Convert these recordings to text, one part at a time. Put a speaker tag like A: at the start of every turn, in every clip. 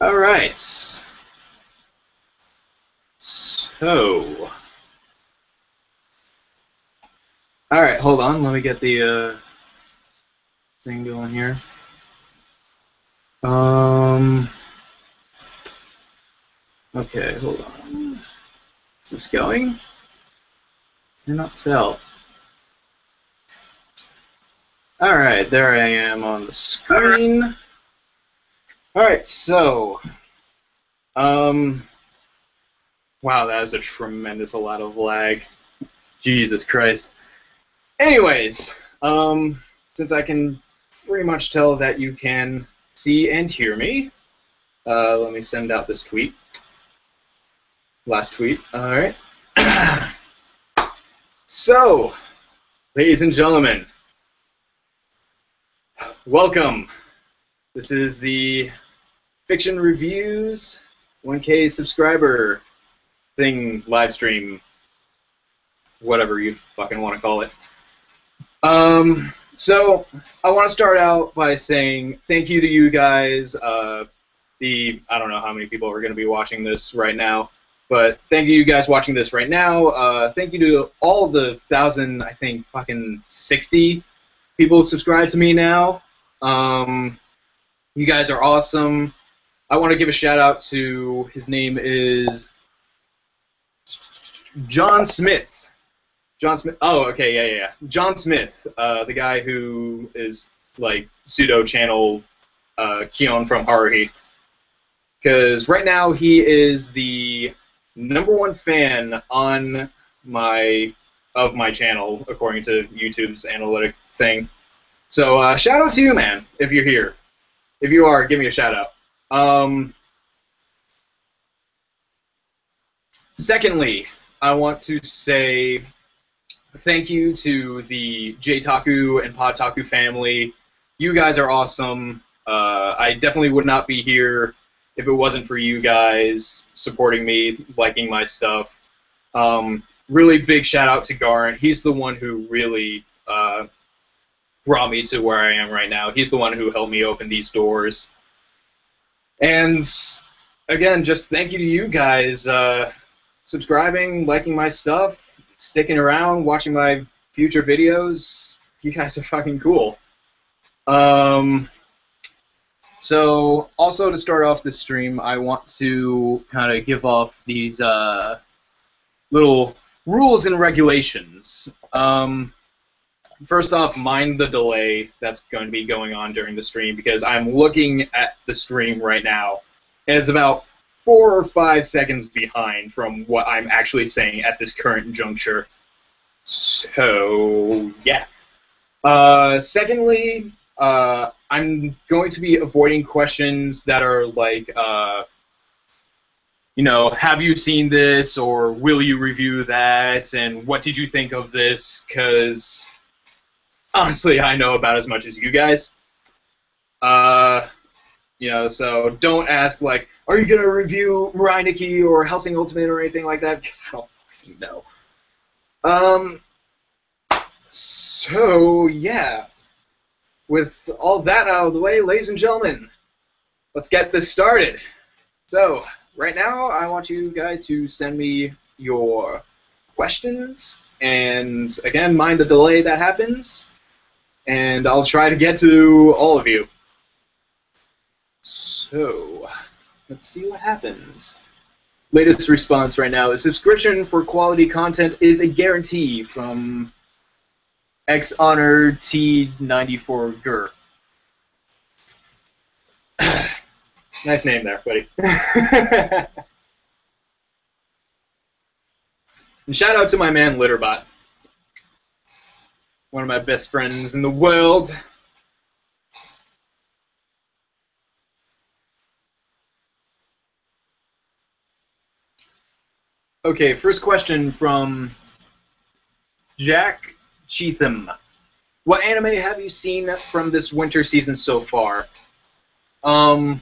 A: Alright. So. Alright, hold on. Let me get the thing going here. Okay, hold on. Is this going? Cannot tell. Alright, there I am on the screen. Alright, so wow, that is a tremendous lot of lag. Jesus Christ. Anyways, since I can pretty much tell that you can see and hear me, let me send out this tweet. Last tweet. Alright. So, ladies and gentlemen, welcome. This is the Fiction Reviews 1K subscriber thing, live stream, whatever you fucking want to call it. So I want to start out by saying thank you to you guys. I don't know how many people are going to be watching this right now, but thank you guys watching this right now. Thank you to all the 1,000, I think, fucking 60 people subscribe to me now. You guys are awesome. I want to give a shout out to, his name is John Smith. John Smith. Oh, okay, yeah. John Smith, the guy who is like pseudo channel Keon from Haruhi. Because right now he is the #1 fan on my channel according to YouTube's analytic thing. So shout out to you, man, if you're here. If you are, give me a shout out. Secondly, I want to say thank you to the J-Taku and Podtaku family. You guys are awesome. I definitely would not be here if it wasn't for you guys supporting me, liking my stuff. Really big shout out to Garant. He's the one who really brought me to where I am right now. He's the one who helped me open these doors. And again, just thank you to you guys subscribing, liking my stuff, sticking around, watching my future videos. You guys are fucking cool. So also to start off this stream, I want to kind of give off these little rules and regulations. First off, mind the delay that's going to be going on during the stream, because I'm looking at the stream right now, and it's about 4 or 5 seconds behind from what I'm actually saying at this current juncture. So, yeah. Secondly, I'm going to be avoiding questions that are like, you know, have you seen this, or will you review that, and what did you think of this, because honestly, I know about as much as you guys. You know, so don't ask, like, are you going to review Mirai Nikki or Hellsing Ultimate or anything like that, because I don't fucking know. So, yeah. With all that out of the way, ladies and gentlemen, let's get this started. So, right now, I want you guys to send me your questions, and again, mind the delay that happens, and I'll try to get to all of you. So, let's see what happens. Latest response right now is subscription for quality content is a guarantee from X-Honor T94 Gur. Nice name there, buddy. And shout out to my man Litterbot. One of my best friends in the world. Okay, first question from Jack Cheatham. What anime have you seen from this winter season so far? I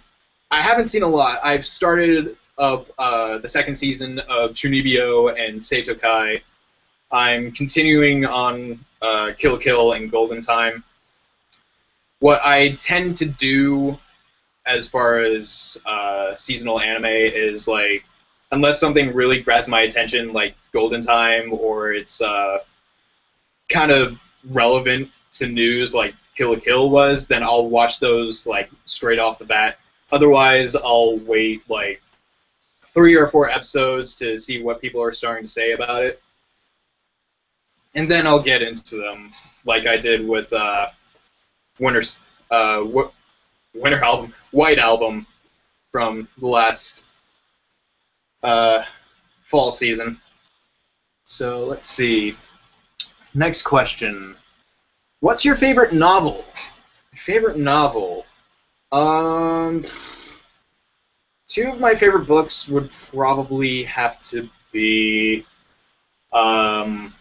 A: haven't seen a lot. I've started up the second season of Chunibyo and Seitokai. I'm continuing on Kill la Kill and Golden Time. What I tend to do as far as seasonal anime is like, unless something really grabs my attention, like Golden Time, or it's kind of relevant to news, like Kill la Kill was, then I'll watch those like straight off the bat. Otherwise, I'll wait like 3 or 4 episodes to see what people are starting to say about it, and then I'll get into them, like I did with Winter's Winter Album, White Album from the last fall season. So let's see. Next question. What's your favorite novel? Favorite novel? 2 of my favorite books would probably have to be... I'm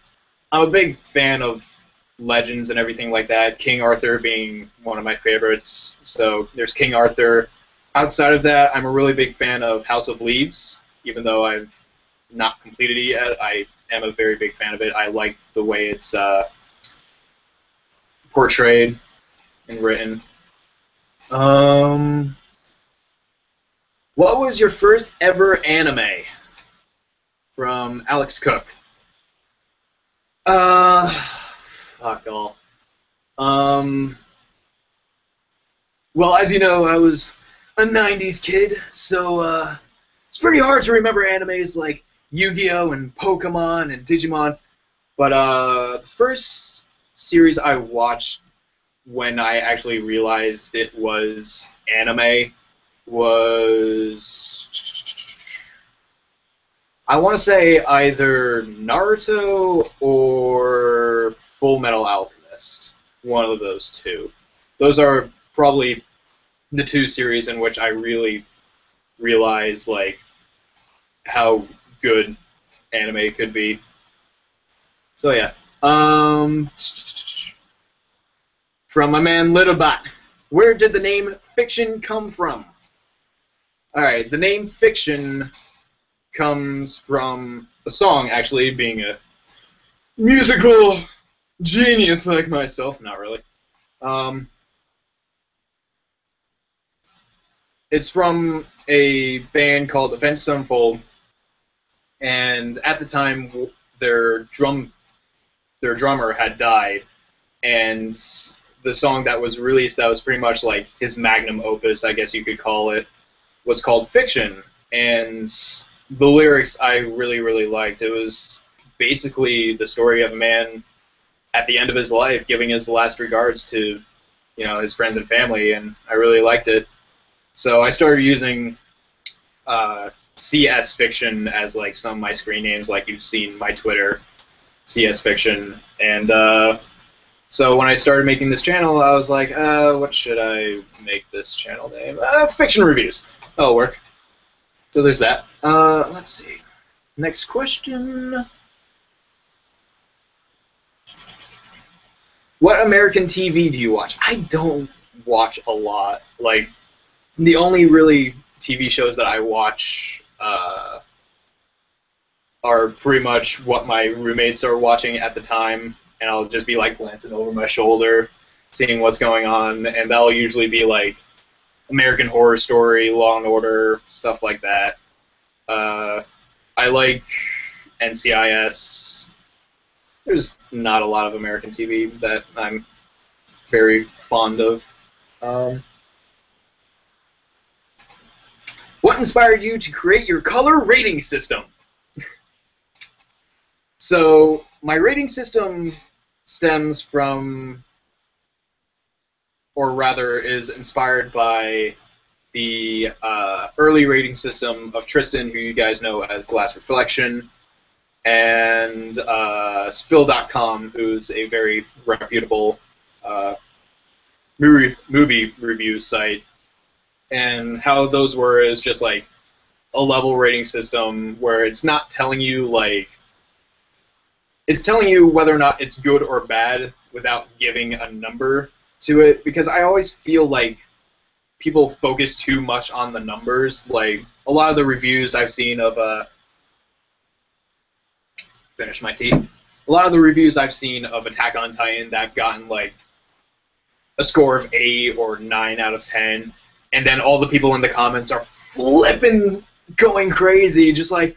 A: a big fan of legends and everything like that, King Arthur being one of my favorites. So there's King Arthur. Outside of that, I'm a really big fan of House of Leaves, even though I've not completed it yet. I am a very big fan of it. I like the way it's portrayed and written. What was your first ever anime? From Alex Cook. Fuck all. Well, as you know, I was a 90s kid, so it's pretty hard to remember animes like Yu-Gi-Oh! And Pokemon and Digimon. But the first series I watched when I actually realized it was anime was... I want to say either Naruto or Full Metal Alchemist. One of those two. Those are probably the 2 series in which I really realized like how good anime could be. So yeah. From my man Littlebot. Where did the name Fiction come from? Alright, the name Fiction comes from a song, actually, being a musical genius like myself. Not really. It's from a band called Avenged Sevenfold, and at the time, their drummer had died, and the song that was released that was pretty much like his magnum opus, I guess you could call it, was called Fiction, and the lyrics I really, really liked. It was basically the story of a man at the end of his life giving his last regards to, you know, his friends and family, and I really liked it. So I started using CS Fiction as like some of my screen names, like you've seen my Twitter, CS Fiction, and so when I started making this channel, I was like, what should I make this channel name? Fiction Reviews. That'll work. So there's that. Let's see. Next question. What American TV do you watch? I don't watch a lot. Like, the only really TV shows that I watch are pretty much what my roommates are watching at the time, and I'll just be like glancing over my shoulder, seeing what's going on, and that'll usually be like American Horror Story, Law and Order, stuff like that. I like NCIS. There's not a lot of American TV that I'm very fond of. What inspired you to create your color rating system? So, my rating system stems from, or rather is inspired by the early rating system of Tristan, who you guys know as Glass Reflection, and Spill.com, who's a very reputable movie review site. And how those were is just like a level rating system where it's not telling you like, it's telling you whether or not it's good or bad without giving a number to it, because I always feel like people focus too much on the numbers. Like, a lot of the reviews I've seen of finish my tea. A lot of the reviews I've seen of Attack on Titan that have gotten like a score of 8 or 9 out of 10, and then all the people in the comments are flipping, going crazy, just like,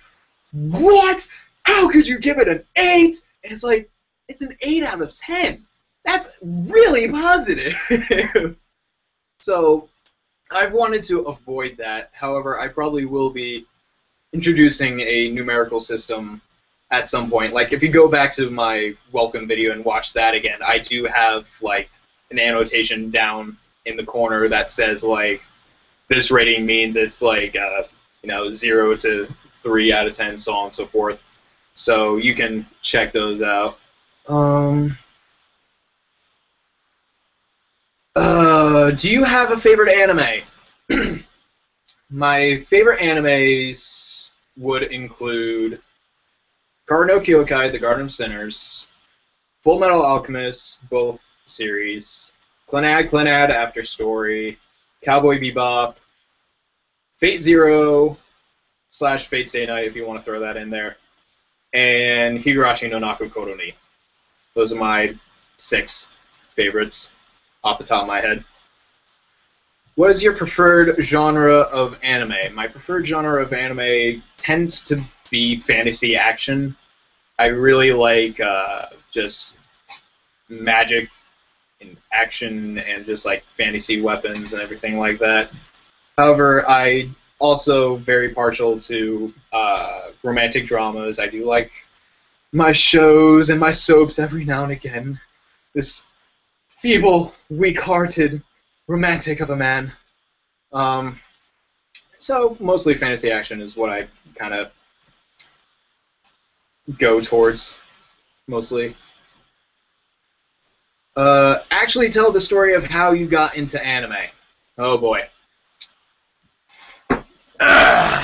A: what? How could you give it an 8? And it's like, it's an 8 out of 10. That's really positive. So I've wanted to avoid that. However, I probably will be introducing a numerical system at some point. Like, if you go back to my welcome video and watch that again, I do have, like, an annotation down in the corner that says, like, this rating means it's, like, 0 to 3 out of 10, so on and so forth. So you can check those out. Do you have a favorite anime? My favorite animes would include Kara no Kyokai, The Garden of Sinners, Full Metal Alchemist, both series, Clannad After Story, Cowboy Bebop, Fate Zero / Fate Stay Night, if you want to throw that in there, and Higurashi no Naku Koroni. Those are my 6 favorites off the top of my head. What is your preferred genre of anime? My preferred genre of anime tends to be fantasy action. I really like just magic and action and just like fantasy weapons and everything like that. However, I also very partial to romantic dramas. I do like my shows and my soaps every now and again. This feeble, weak-hearted romantic of a man. So mostly fantasy action is what I kind of go towards, mostly. Actually tell the story of how you got into anime. Oh boy.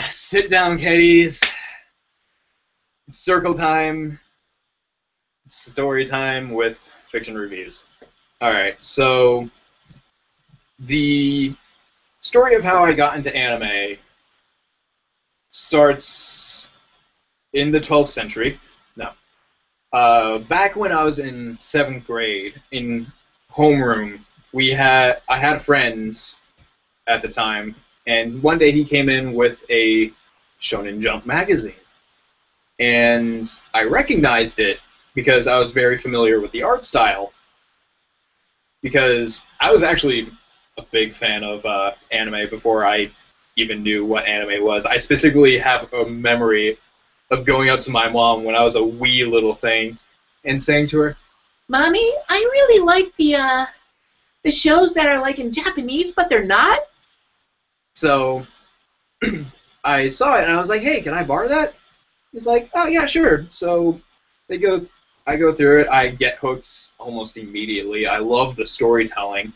A: Sit down, kiddies. It's circle time. It's story time with fiction reviews. Alright, so the story of how I got into anime starts in the 12th century. No. Back when I was in 7th grade, in homeroom, I had friends at the time, and one day he came in with a Shonen Jump magazine. And I recognized it because I was very familiar with the art style. Because I was actually a big fan of anime before I even knew what anime was. I specifically have a memory of going up to my mom when I was a wee little thing and saying to her, "Mommy, I really like the shows that are like in Japanese, but they're not." So I saw it and I was like, "Hey, can I borrow that?" He's like, "Oh yeah, sure." So I go through it. I get hooked almost immediately. I love the storytelling.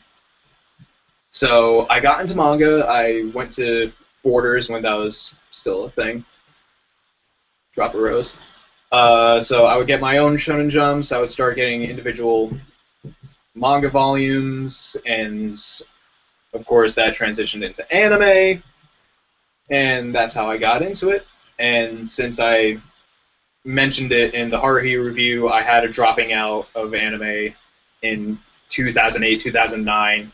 A: So I got into manga. I went to Borders when that was still a thing. Drop a rose. So I would get my own Shonen Jumps. I would start getting individual manga volumes, and of course that transitioned into anime, and that's how I got into it. And since I mentioned it in the Haruhi review, I had a dropping out of anime in 2008, 2009,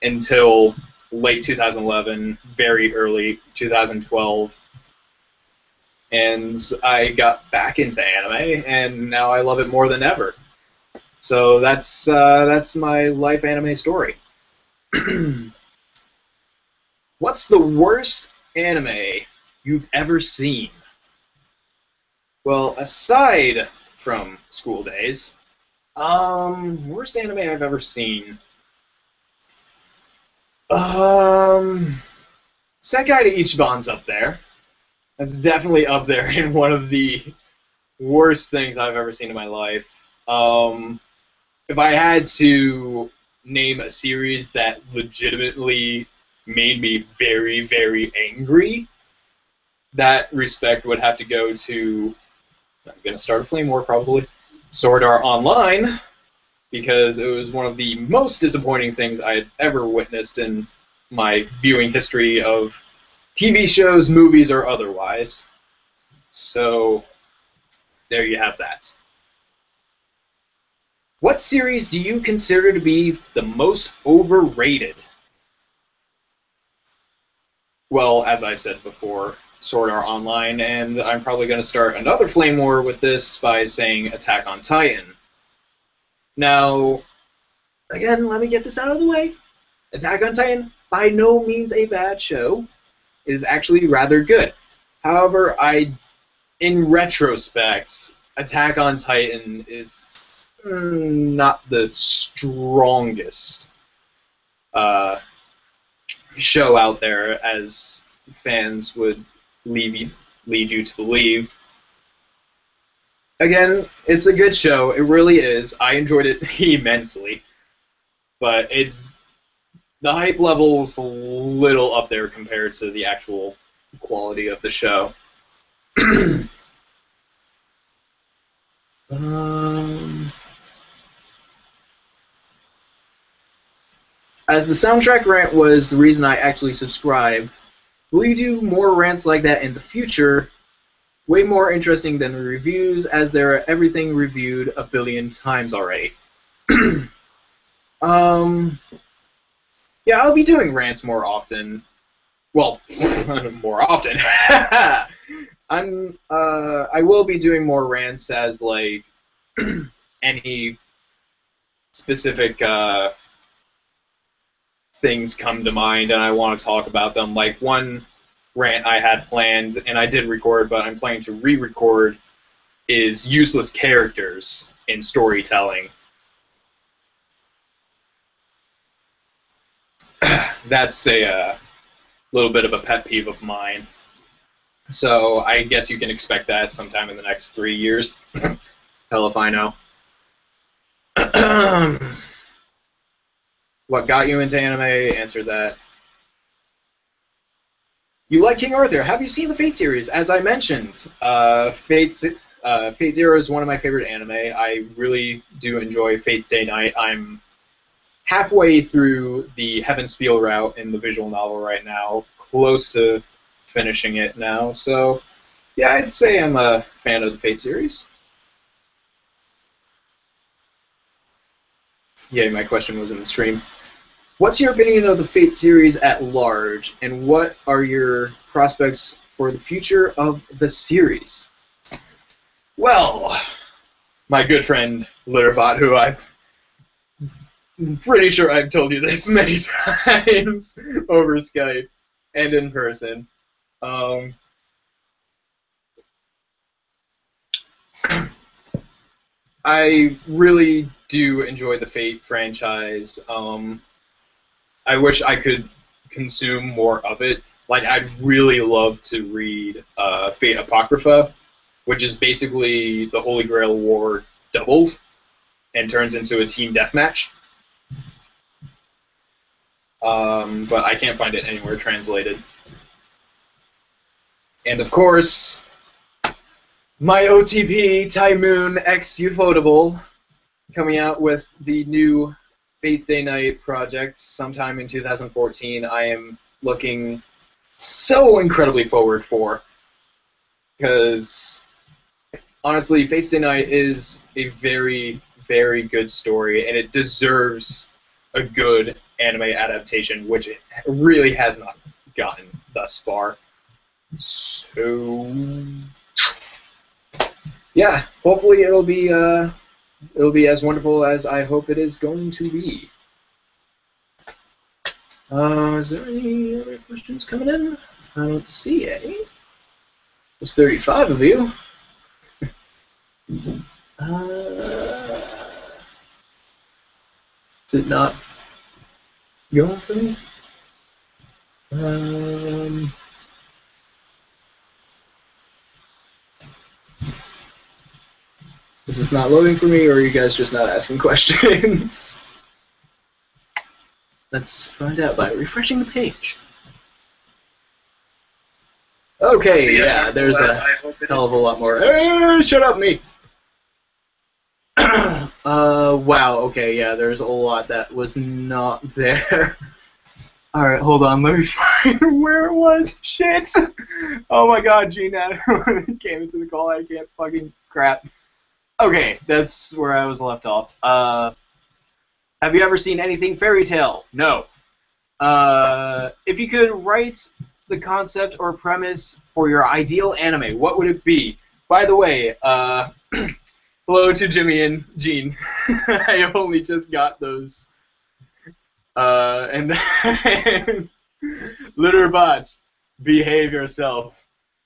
A: until late 2011, very early 2012. And I got back into anime, and now I love it more than ever. So that's my life anime story. What's the worst anime you've ever seen? Well, aside from school days, worst anime I've ever seen. Sekai to Ichiban's up there. That's definitely up there in one of the worst things I've ever seen in my life. If I had to name a series that legitimately made me very, very angry, that respect would have to go to, I'm going to start a flame war probably, Sword Art Online, because it was one of the most disappointing things I had ever witnessed in my viewing history of TV shows, movies, or otherwise. So, there you have that. What series do you consider to be the most overrated? well, as I said before, Sword Art Online, and I'm probably going to start another flame war with this by saying Attack on Titan. Now, again, let me get this out of the way. Attack on Titan, by no means a bad show. It is actually rather good. However, in retrospect, Attack on Titan is not the strongest show out there, as fans would lead you to believe. Again, it's a good show. It really is. I enjoyed it immensely. But the hype level is a little up there compared to the actual quality of the show. As the soundtrack rant was the reason I actually subscribed, will you do more rants like that in the future? Way more interesting than the reviews, as there are everything reviewed a billion times already. Yeah, I'll be doing rants more often. Well, more often. I will be doing more rants as, like, any specific things come to mind and I want to talk about them. Like, one rant I had planned, and I did record, but I'm planning to re-record, is useless characters in storytelling. That's a little bit of a pet peeve of mine. So I guess you can expect that sometime in the next 3 years. Hell if I know. What got you into anime? Answer that. You like King Arthur. Have you seen the Fate series? As I mentioned, Fate Zero is one of my favorite anime. I really do enjoy Fate Stay Night. I'm halfway through the Heaven's Feel route in the visual novel right now, close to finishing it now. So, yeah, I'd say I'm a fan of the Fate series. Yeah, my question was in the stream. What's your opinion of the Fate series at large, and what are your prospects for the future of the series? Well, my good friend Litterbot, who I'm pretty sure I've told you this many times over Skype and in person. I really do enjoy the Fate franchise. I wish I could consume more of it. Like, I'd really love to read Fate Apocrypha, which is basically the Holy Grail War doubled and turns into a team deathmatch. But I can't find it anywhere translated. And of course, my OTP, Tymoon X Ufotable, coming out with the new Fate Stay Night project sometime in 2014. I am looking so incredibly forward for, because honestly, Fate Stay Night is a very, very good story, and it deserves a good anime adaptation, which it really has not gotten thus far. So, yeah, hopefully it'll be as wonderful as I hope it is going to be. Is there any other questions coming in? I don't see any. There's 35 of you. Did not go for me? Is this not loading for me, or are you guys just not asking questions? Let's find out by refreshing the page. Okay, yeah, there's a hell of a lot more. Hey, shut up, me! Wow, okay, yeah, there's a lot that was not there. Alright, hold on, let me find where it was. Shit! Oh my god, Gene came into the call, I can't fucking crap. Okay, that's where I was left off. Have you ever seen anything Fairy Tail? No. If you could write the concept or premise for your ideal anime, what would it be? By the way, hello to Jimmy and Gene. I only just got those. And litter bots, behave yourself.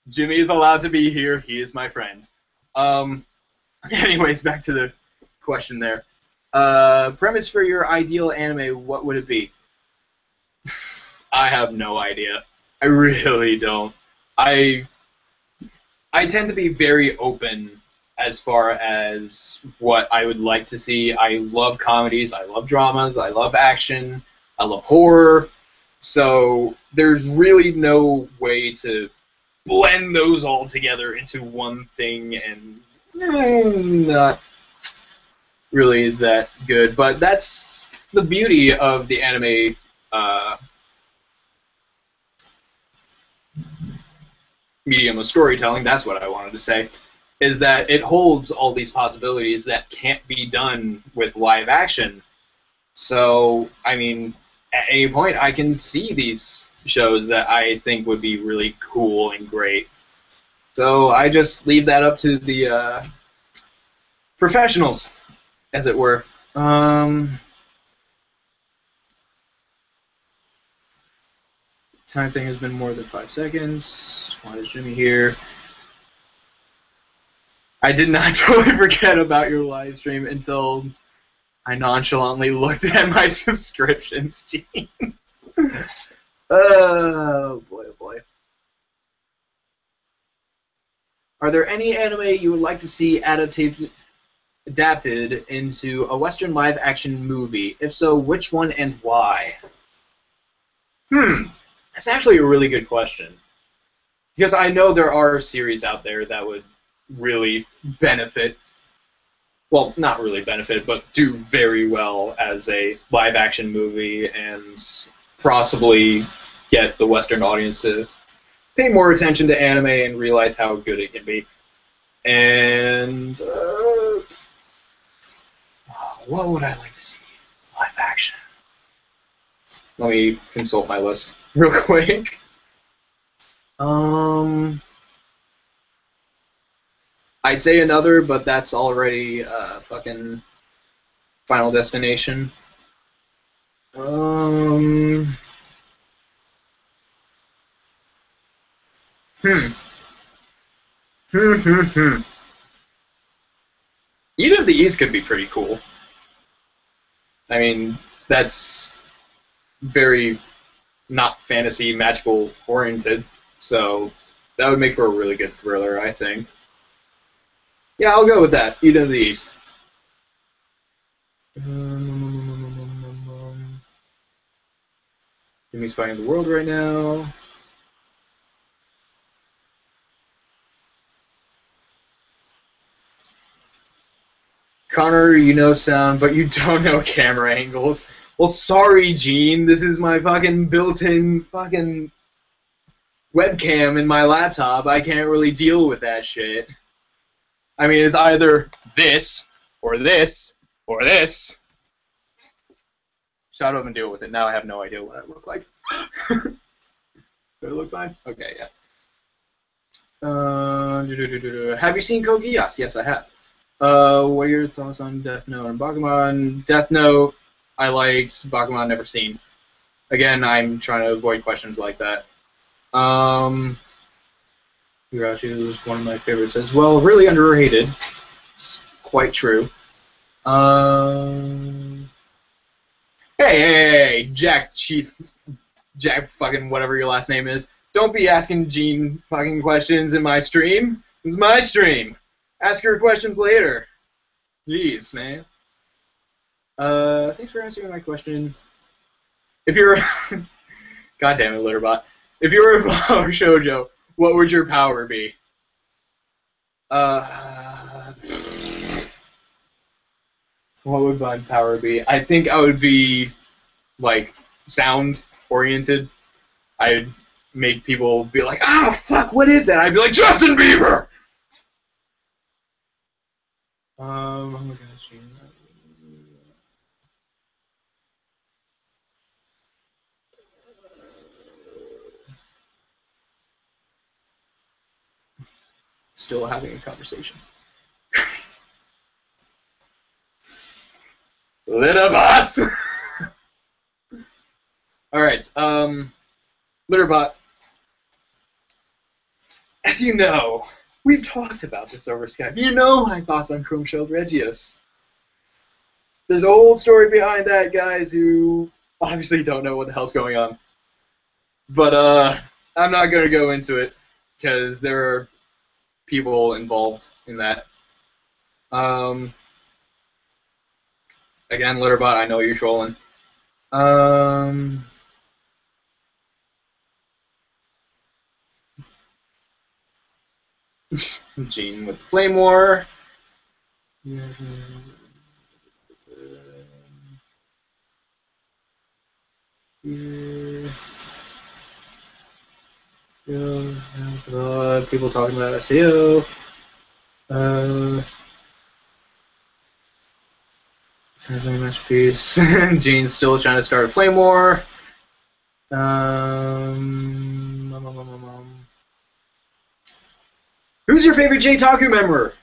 A: Jimmy is allowed to be here. He is my friend. Anyways, back to the question there. Premise for your ideal anime, what would it be? I have no idea. I really don't. I tend to be very open as far as what I would like to see. I love comedies, I love dramas, I love action, I love horror. So there's really no way to blend those all together into one thing, and not really that good. But that's the beauty of the anime medium of storytelling. That's what I wanted to say, is that it holds all these possibilities that can't be done with live action. So, I mean, at any point I can see these shows that I think would be really cool and great. So I just leave that up to the professionals, as it were. Time thing has been more than 5 seconds. Why is Jimmy here? I did not totally forget about your live stream until I nonchalantly looked at my subscriptions, Gene. Oh boy, oh boy. Are there any anime you would like to see adapted into a Western live-action movie? If so, which one and why? That's actually a really good question. Because I know there are series out there that would really benefit, well, not really benefit, but do very well as a live-action movie and possibly get the Western audience to pay more attention to anime and realize how good it can be. And what would I like to see live action? Let me consult my list real quick. I'd say another, but that's already fucking Final Destination. Eden of the East could be pretty cool. I mean, that's very not fantasy, magical oriented, so that would make for a really good thriller, I think. Yeah, I'll go with that. Eden of the East. Jimmy's fighting the world right now. Connor, you know sound, but you don't know camera angles. Well, sorry, Gene. This is my fucking built-in fucking webcam in my laptop. I can't really deal with that shit. I mean, it's either this, or this, or this. Shut up and deal with it. Now I have no idea what I look like. Do I look fine? Okay, yeah. Have you seen Kogi? Yes, I have. What are your thoughts on Death Note and Bakuman? Death Note, I liked. Bakuman, never seen. Again, I'm trying to avoid questions like that. Hirashi is one of my favorites as well. Really underrated. It's quite true. Hey, Jack fucking whatever your last name is. Don't be asking Gene fucking questions in my stream. It's my stream. Ask her questions later. Jeez, man. Thanks for answering my question. If you're God damn it, Litterbot. If you were a shoujo, what would your power be? What would my power be? I think I would be, like, sound-oriented. I'd make people be like, oh, fuck, what is that? I'd be like, Justin Bieber! Oh my gosh. still having a conversation. Litterbots! Alright, Litterbot. As you know, we've talked about this over Skype. You know my thoughts on Chrome-Shelled Regios. There's a whole story behind that, guys, who obviously don't know what the hell's going on. But, I'm not going to go into it, because there are people involved in that. Again, Litterbot, I know you're trolling. Gene with the Flame War. People talking about SEO. Masterpiece. Gene's still trying to start a flame war. Who's your favorite J-Taku member?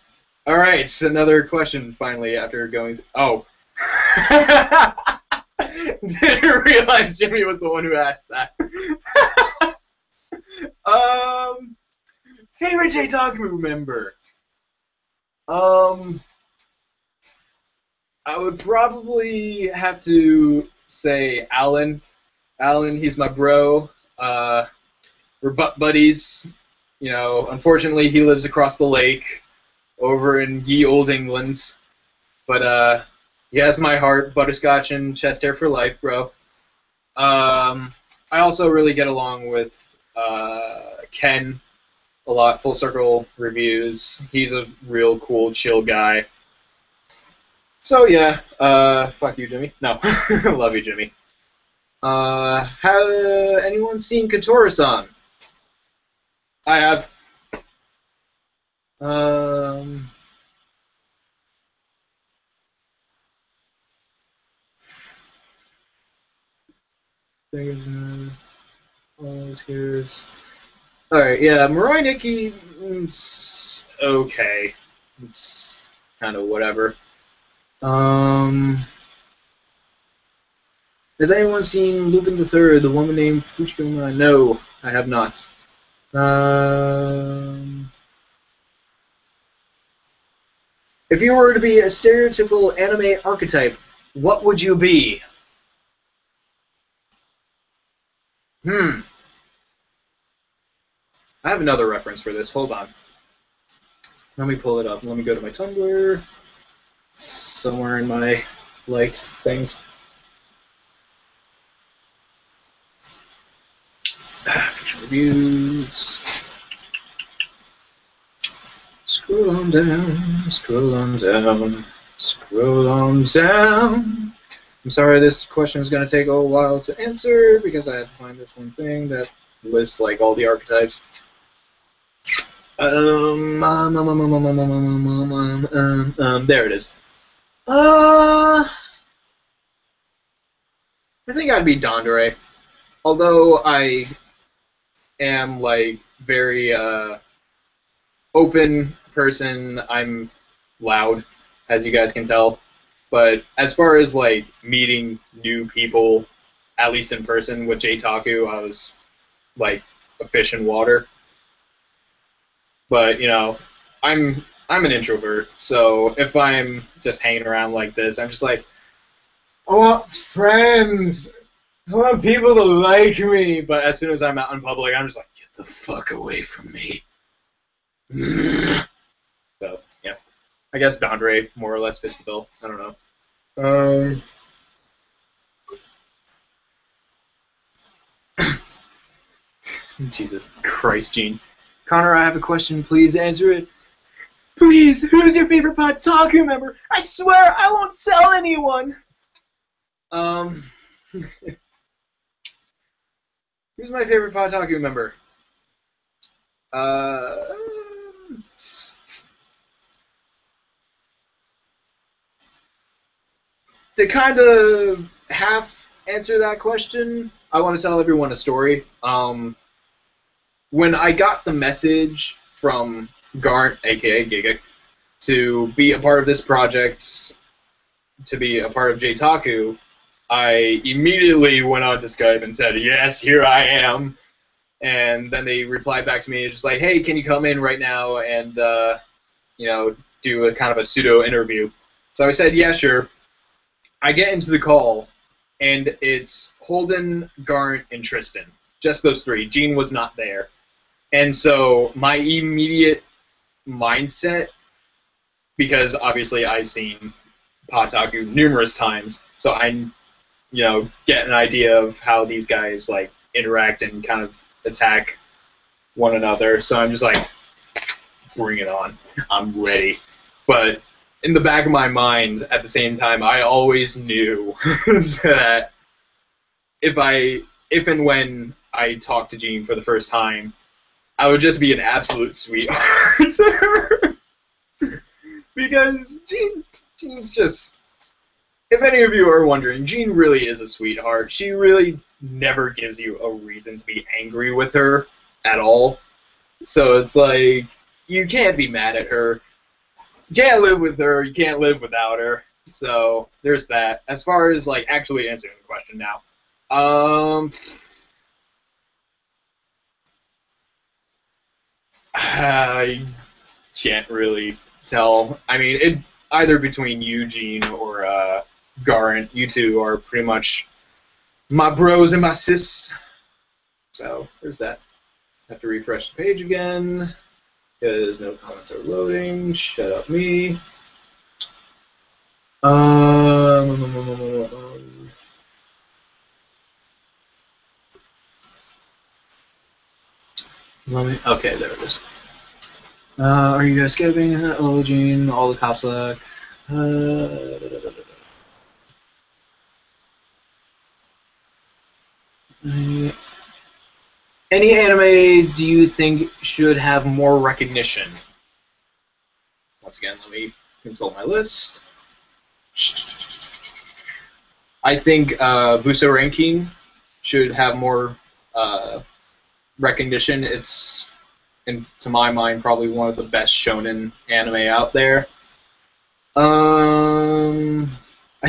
A: Alright, another question finally after going oh. Didn't realize Jimmy was the one who asked that. Favorite J-Taku member? I would probably have to say Alan. Alan, he's my bro. We're butt buddies. You know, unfortunately, he lives across the lake, over in ye old England. But he has my heart, butterscotch and chest hair for life, bro. I also really get along with Ken a lot. Full Circle Reviews. He's a real cool, chill guy. So yeah, fuck you, Jimmy. No, love you, Jimmy. Have anyone seen Katora-san? I have. Alright, yeah, Mirai Nikki, it's okay. It's kind of whatever. Has anyone seen Lupin III, the woman named Fuchikuma? No, I have not. If you were to be a stereotypical anime archetype, what would you be? I have another reference for this. Hold on. Let me pull it up. Let me go to my Tumblr. It's somewhere in my liked things. Fiction reviews. Scroll on down, scroll on down, scroll on down. I'm sorry this question is going to take a while to answer because I had to find this one thing that lists like all the archetypes. There it is. I think I'd be Dandere. Although I am like very open person, I'm loud, as you guys can tell. But as far as like meeting new people, at least in person with J-Taku, I was like a fish in water. But you know, I'm an introvert, so if I'm just hanging around like this, I'm just like, I want friends. I want people to like me. But as soon as I'm out in public, I'm just like, get the fuck away from me. So yeah, I guess Dandere more or less fits the bill. I don't know. Jesus Christ, Gene. Connor, I have a question. Please answer it. Please, who's your favorite Podtaku member? I swear I won't tell anyone. Who's my favorite Podtaku member? To kind of half answer that question, I want to tell everyone a story. When I got the message from Garnt, aka Giga, to be a part of this project, to be a part of J-Taku, I immediately went on to Skype and said, yes, here I am. And then they replied back to me just like, hey, can you come in right now and, do a kind of a pseudo interview? So I said, yeah, sure. I get into the call, and it's Holden, Garnt, and Tristan. Just those three. Gene was not there. And so my immediate mindset, because obviously I've seen Pataku numerous times, so I, get an idea of how these guys like interact and kind of attack one another. So I'm just like, bring it on. I'm ready. But in the back of my mind, at the same time, I always knew that if and when I talked to Gene for the first time, I would just be an absolute sweetheart. Because Gene's just... If any of you are wondering, Gene really is a sweetheart. She really never gives you a reason to be angry with her at all. So it's like, you can't be mad at her. You can't live with her, you can't live without her. So there's that. As far as like actually answering the question now. I can't really tell. I mean, it either between you, Gene, or Garant, you two are pretty much my bros and my sis. So there's that. Have to refresh the page again because no comments are loading. Shut up, me. Okay, there it is. Are you guys skipping? Hello, Gene. All the cops luck. Any anime do you think should have more recognition? Once again, let me consult my list. I think Buso Ranking should have more recognition. It's, to my mind, probably one of the best shonen anime out there. I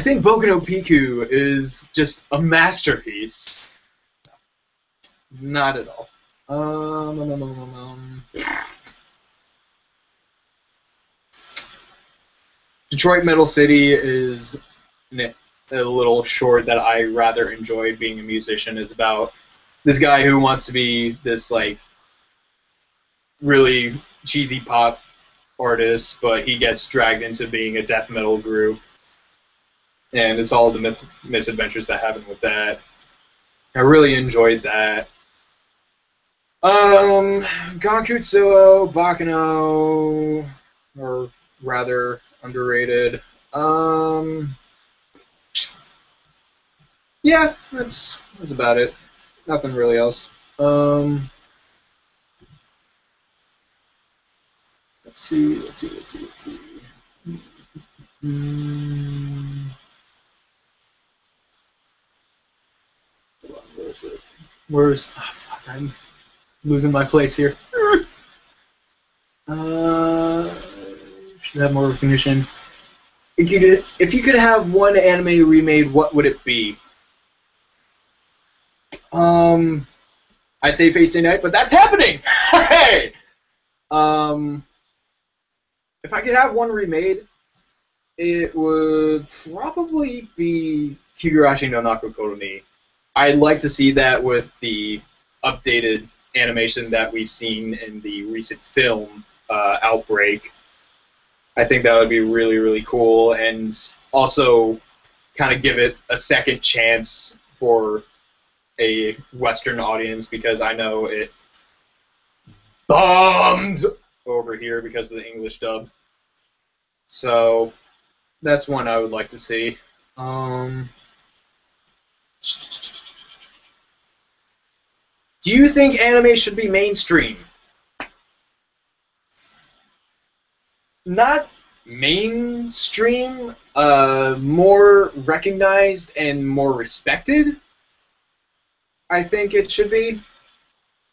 A: think Boku no Pico is just a masterpiece. Not at all. Detroit Metal City is a little short that I rather enjoy. Being a musician is about this guy who wants to be this like really cheesy pop artist, but he gets dragged into being a death metal group, and it's all the misadventures that happen with that. I really enjoyed that. Gankutsuo, Bakano, or rather underrated. Yeah, that's about it. Nothing really else. Let's see. Where's oh, fuck, I'm losing my place here. Should have more recognition. If you could have one anime remade, what would it be? I'd say Face Day Night, but that's happening! Hey! If I could have one remade, it would probably be Higurashi no Nakokoro ni. I'd like to see that with the updated animation that we've seen in the recent film, Outbreak. I think that would be really, really cool, and also kind of give it a second chance for a Western audience, because I know it bombed over here because of the English dub. So that's one I would like to see. Do you think anime should be mainstream? Not mainstream, more recognized and more respected, I think it should be.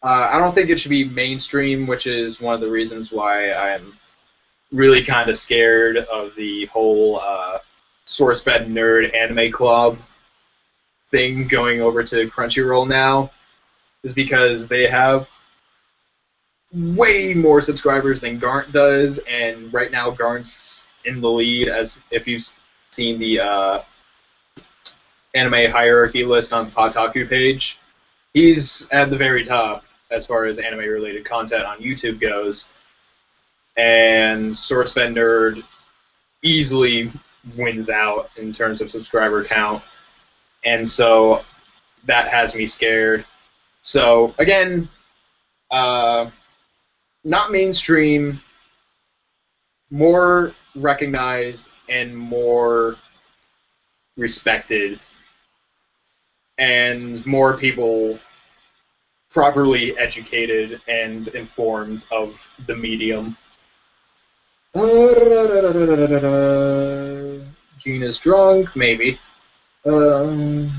A: I don't think it should be mainstream, which is one of the reasons why I'm really kind of scared of the whole source-fed nerd anime club thing going over to Crunchyroll now, is because they have way more subscribers than Garnt does, and right now Garnt's in the lead, as if you've seen the anime hierarchy list on the Kotaku page. He's at the very top as far as anime-related content on YouTube goes, and SourceFed Nerd easily wins out in terms of subscriber count, and so that has me scared. So, again, not mainstream, more recognized and more respected, and more people properly educated and informed of the medium. Gina's drunk, maybe. Do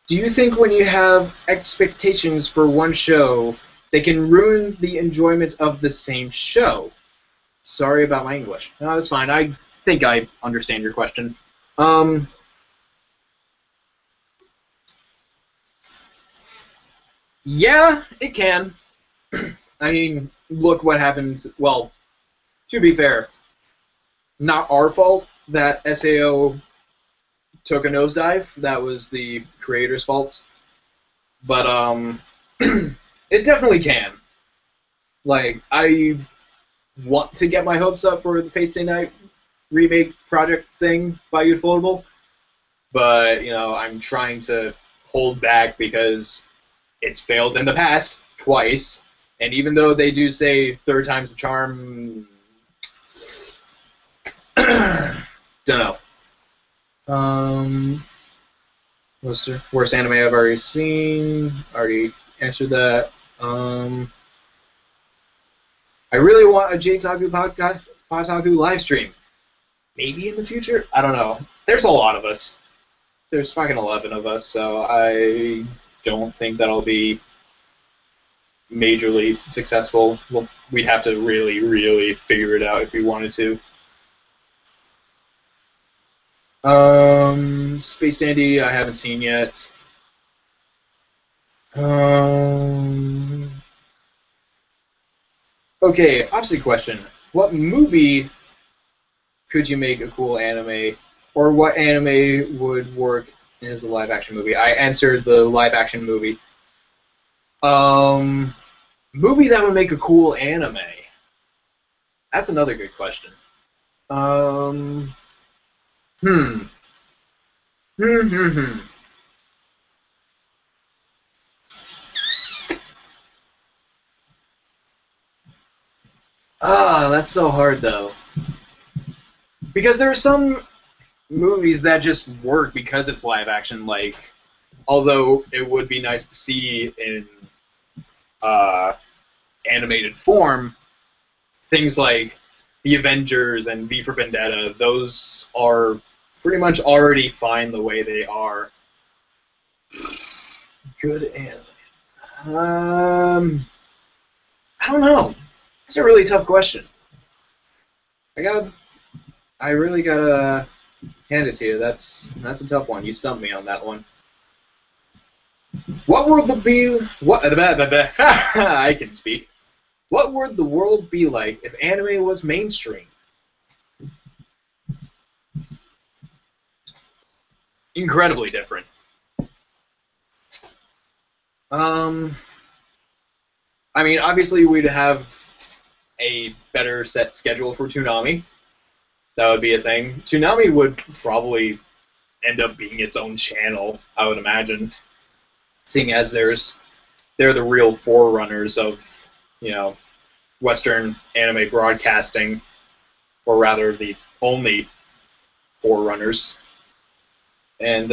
A: you think when you have expectations for one show, they can ruin the enjoyment of the same show? Sorry about my English. No, that's fine. I think I understand your question. Yeah, it can. I mean, look what happened. Well, to be fair, not our fault that SAO took a nosedive. That was the creator's fault. But, it definitely can. Like, I want to get my hopes up for the Fate Stay Night remake project thing by Ufotable, but, you know, I'm trying to hold back because it's failed in the past twice, and even though they do say third time's the charm, don't know. What's the worst anime I've already seen? Already answered that. I really want a J-Taku Podtaku live stream. Maybe in the future? I don't know. There's a lot of us. There's fucking 11 of us, so I don't think that'll be majorly successful. Well, we'd have to really, really figure it out if we wanted to. Space Dandy, I haven't seen yet. Okay, opposite question. What movie could you make a cool anime, or what anime would work as a live-action movie? I answered the live-action movie. Movie that would make a cool anime. That's another good question. Ah, that's so hard though. Because there are some movies that just work because it's live action, like, although it would be nice to see in animated form, things like The Avengers and V for Vendetta, those are pretty much already fine the way they are. Good anime. I don't know. That's a really tough question. I really gotta hand it to you. That's a tough one. You stumped me on that one. What would I can speak. What would the world be like if anime was mainstream? Incredibly different. I mean, obviously we'd have a better set schedule for Toonami. That would be a thing. Toonami would probably end up being its own channel, I would imagine, seeing as they're the real forerunners of, you know, Western anime broadcasting, or rather the only forerunners. And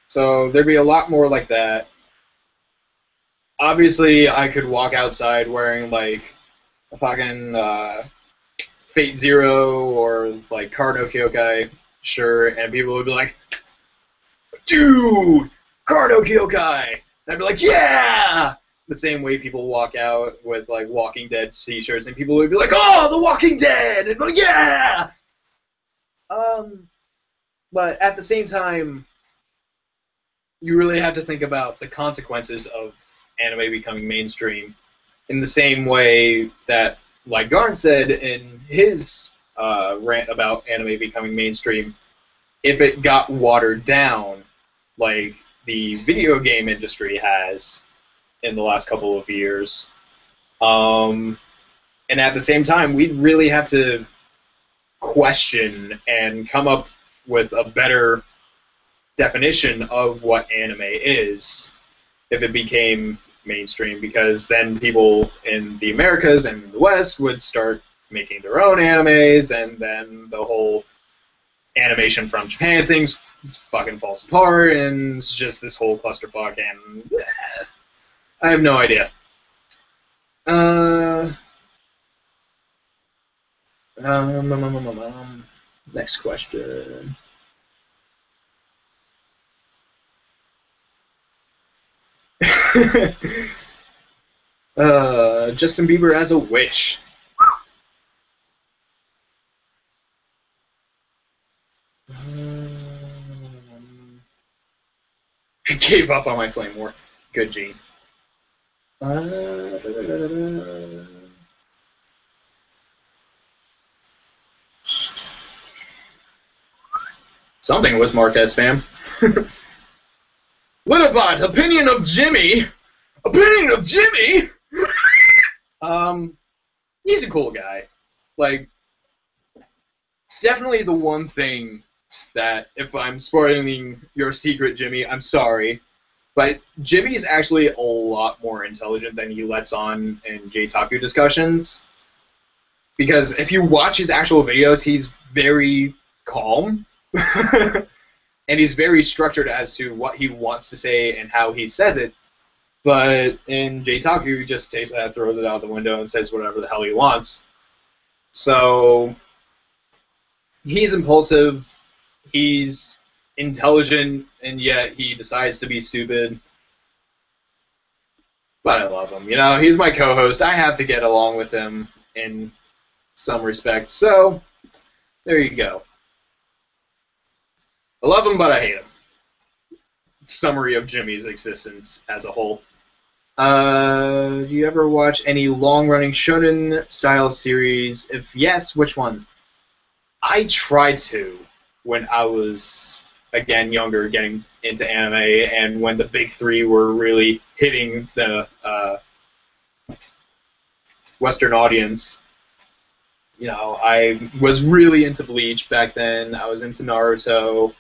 A: so there'd be a lot more like that. Obviously, I could walk outside wearing like a fucking Fate Zero or like Card no Kyokai shirt, and people would be like, like, dude, Cardo Kyokai. And I'd be like, yeah! The same way people walk out with like Walking Dead t-shirts, and people would be like, oh, The Walking Dead! And like, yeah! But at the same time, you really have to think about the consequences of anime becoming mainstream in the same way that, like Garn said in his rant about anime becoming mainstream, if it got watered down, like the video game industry has in the last couple of years, and at the same time, we'd really have to question and come up with a better definition of what anime is if it became mainstream, because then people in the Americas and the West would start making their own animes, and then the whole animation from Japan things fucking falls apart, and it's just this whole clusterfuck, and I have no idea. Next question. Justin Bieber as a witch. I gave up on my flame war. Good, Gene. Something was marked as spam. Littlebot, opinion of Jimmy. Opinion of Jimmy. He's a cool guy. Like, definitely the one thing that, if I'm spoiling your secret, Jimmy, I'm sorry, but Jimmy is actually a lot more intelligent than he lets on in J-Taku discussions. Because if you watch his actual videos, he's very calm. And he's very structured as to what he wants to say and how he says it. But in J-Taku, he just takes that, throws it out the window, and says whatever the hell he wants. So he's impulsive, he's intelligent, and yet he decides to be stupid. But I love him. You know, he's my co-host. I have to get along with him in some respect. So there you go. I love him, but I hate him. Summary of Jimmy's existence as a whole. Do you ever watch any long-running shonen-style series? If yes, which ones? I tried to when I was, again, younger, getting into anime, and when the big three were really hitting the Western audience. You know, I was really into Bleach back then. I was into Naruto.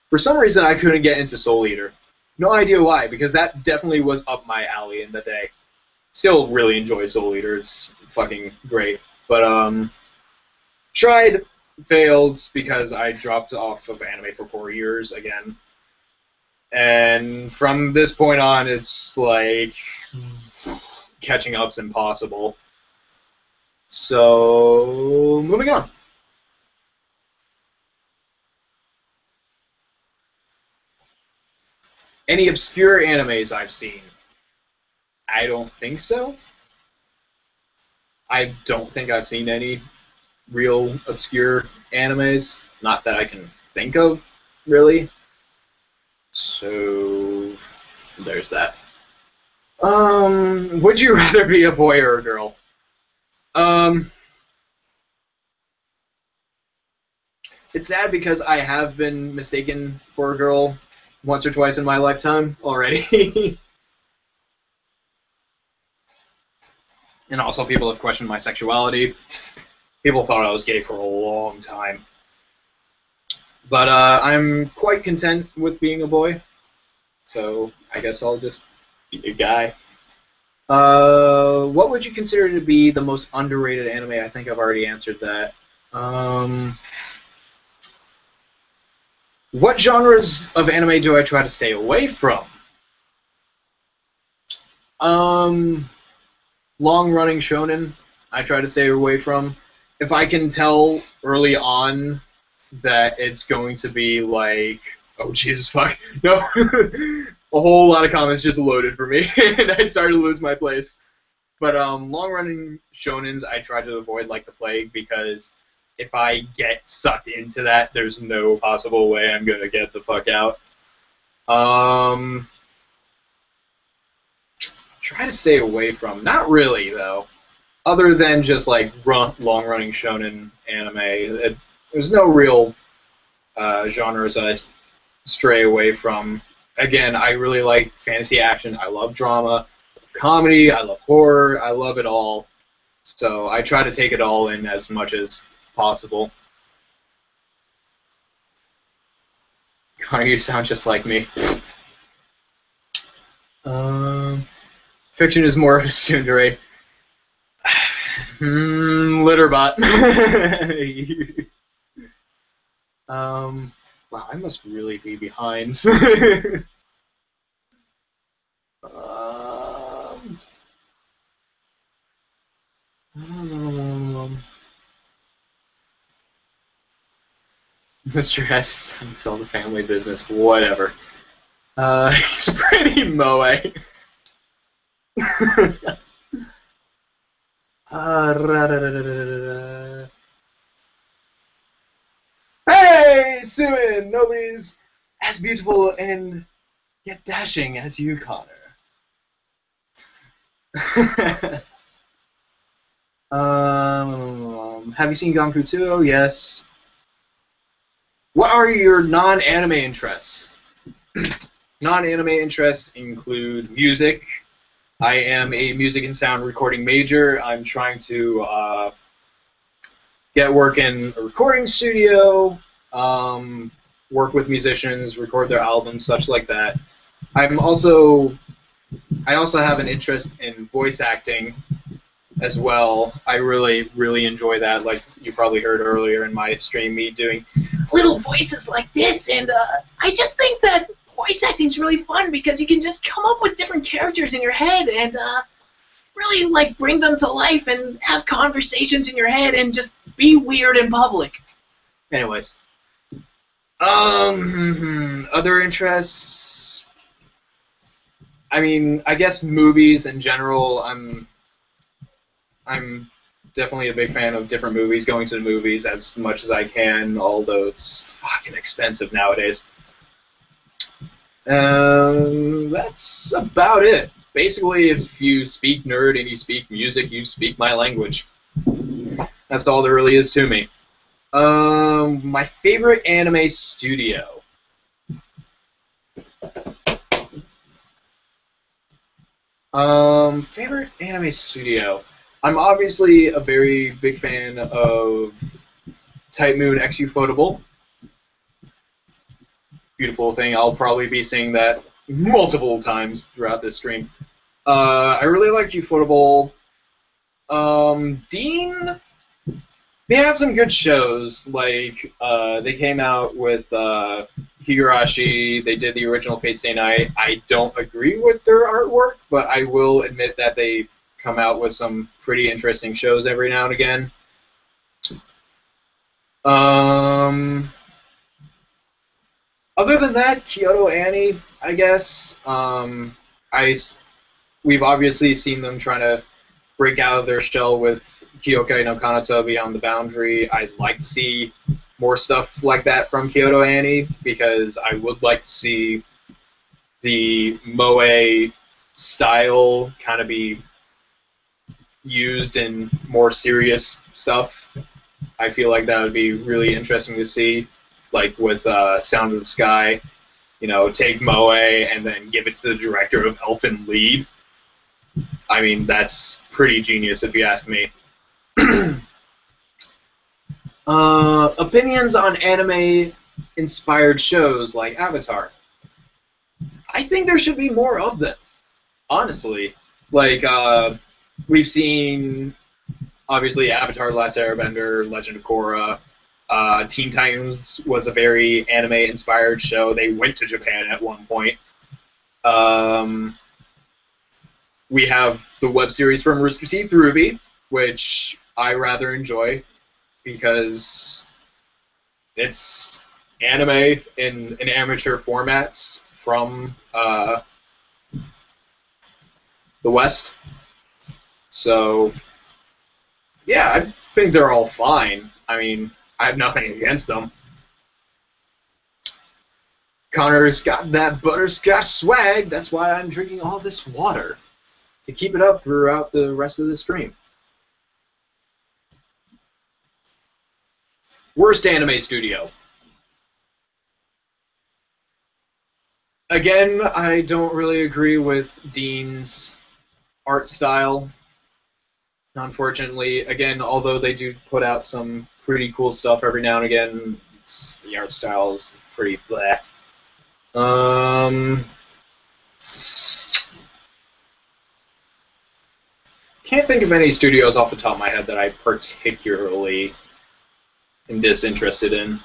A: For some reason, I couldn't get into Soul Eater. No idea why, because that definitely was up my alley in the day. Still really enjoy Soul Eater. It's fucking great. But, tried, failed, because I dropped off of anime for 4 years again. And from this point on, it's like catching up's impossible. So, moving on. Any obscure animes I've seen? I don't think so. I don't think I've seen any real obscure animes. Not that I can think of, really. So, there's that. Would you rather be a boy or a girl? It's sad because I have been mistaken for a girl once or twice in my lifetime already. And also people have questioned my sexuality. People thought I was gay for a long time. But I'm quite content with being a boy. So I guess I'll just be a guy. What would you consider to be the most underrated anime? I think I've already answered that. What genres of anime do I try to stay away from? Long-running shonen, I try to stay away from. If I can tell early on that it's going to be like Oh, Jesus fuck. No. A whole lot of comments just loaded for me, and I started to lose my place. But long-running shonens, I try to avoid like the plague, because if I get sucked into that, there's no possible way I'm gonna get the fuck out. Try to stay away from. Not really, though. Other than just like long-running shonen anime, there's no real genres I stray away from. Again, I really like fantasy action. I love drama, comedy. I love horror. I love it all. So I try to take it all in as much as possible. Connor, you sound just like me. Fiction is more of a tsundere. Litterbot. Wow, I must really be behind. Mr. S doesn't sell the family business. Whatever. He's pretty moe. Hey, Suin! Nobody's as beautiful and yet dashing as you, Connor. Have you seen Ganku 2? Yes. What are your non-anime interests? Non-anime interests include music. I am a music and sound recording major. I'm trying to get work in a recording studio, work with musicians, record their albums, such like that. I also have an interest in voice acting as well. I really, really enjoy that. Like you probably heard earlier in my stream, me doing little voices like this, and I just think that voice acting is really fun because you can just come up with different characters in your head and really like bring them to life and have conversations in your head and just be weird in public. Anyways, other interests. I mean, I guess movies in general. I'm definitely a big fan of different movies, going to the movies as much as I can, although it's fucking expensive nowadays. That's about it. Basically, if you speak nerd and you speak music, you speak my language. That's all there really is to me. My favorite anime studio. Favorite anime studio. I'm obviously a very big fan of Type Moon X Ufotable. Beautiful thing. I'll probably be saying that multiple times throughout this stream. I really like Ufotable. Dean, they have some good shows. Like they came out with Higurashi. They did the original Fate Stay Night. I don't agree with their artwork, but I will admit that they come out with some pretty interesting shows every now and again. Other than that, Kyoto Annie, I guess. We've obviously seen them trying to break out of their shell with Kyokai no Kanata Beyond the Boundary. I'd like to see more stuff like that from Kyoto Annie, because I would like to see the moe style kind of be used in more serious stuff. I feel like that would be really interesting to see, like with Sound of the Sky. You know, take moe and then give it to the director of Elfen Lied. I mean, that's pretty genius if you ask me. Opinions on anime-inspired shows like Avatar. I think there should be more of them, honestly. Like, we've seen, obviously, Avatar: The Last Airbender, Legend of Korra. Teen Titans was a very anime-inspired show. They went to Japan at one point. We have the web series from Rooster Teeth Ruby, which I rather enjoy because it's anime in amateur formats from the West. So, yeah, I think they're all fine. I mean, I have nothing against them. Connor's got that butterscotch swag. That's why I'm drinking all this water, to keep it up throughout the rest of the stream. Worst anime studio. Again, I don't really agree with Dean's art style. Unfortunately, again, although they do put out some pretty cool stuff every now and again, the art style is pretty bleh. Can't think of any studios off the top of my head that I particularly am disinterested in.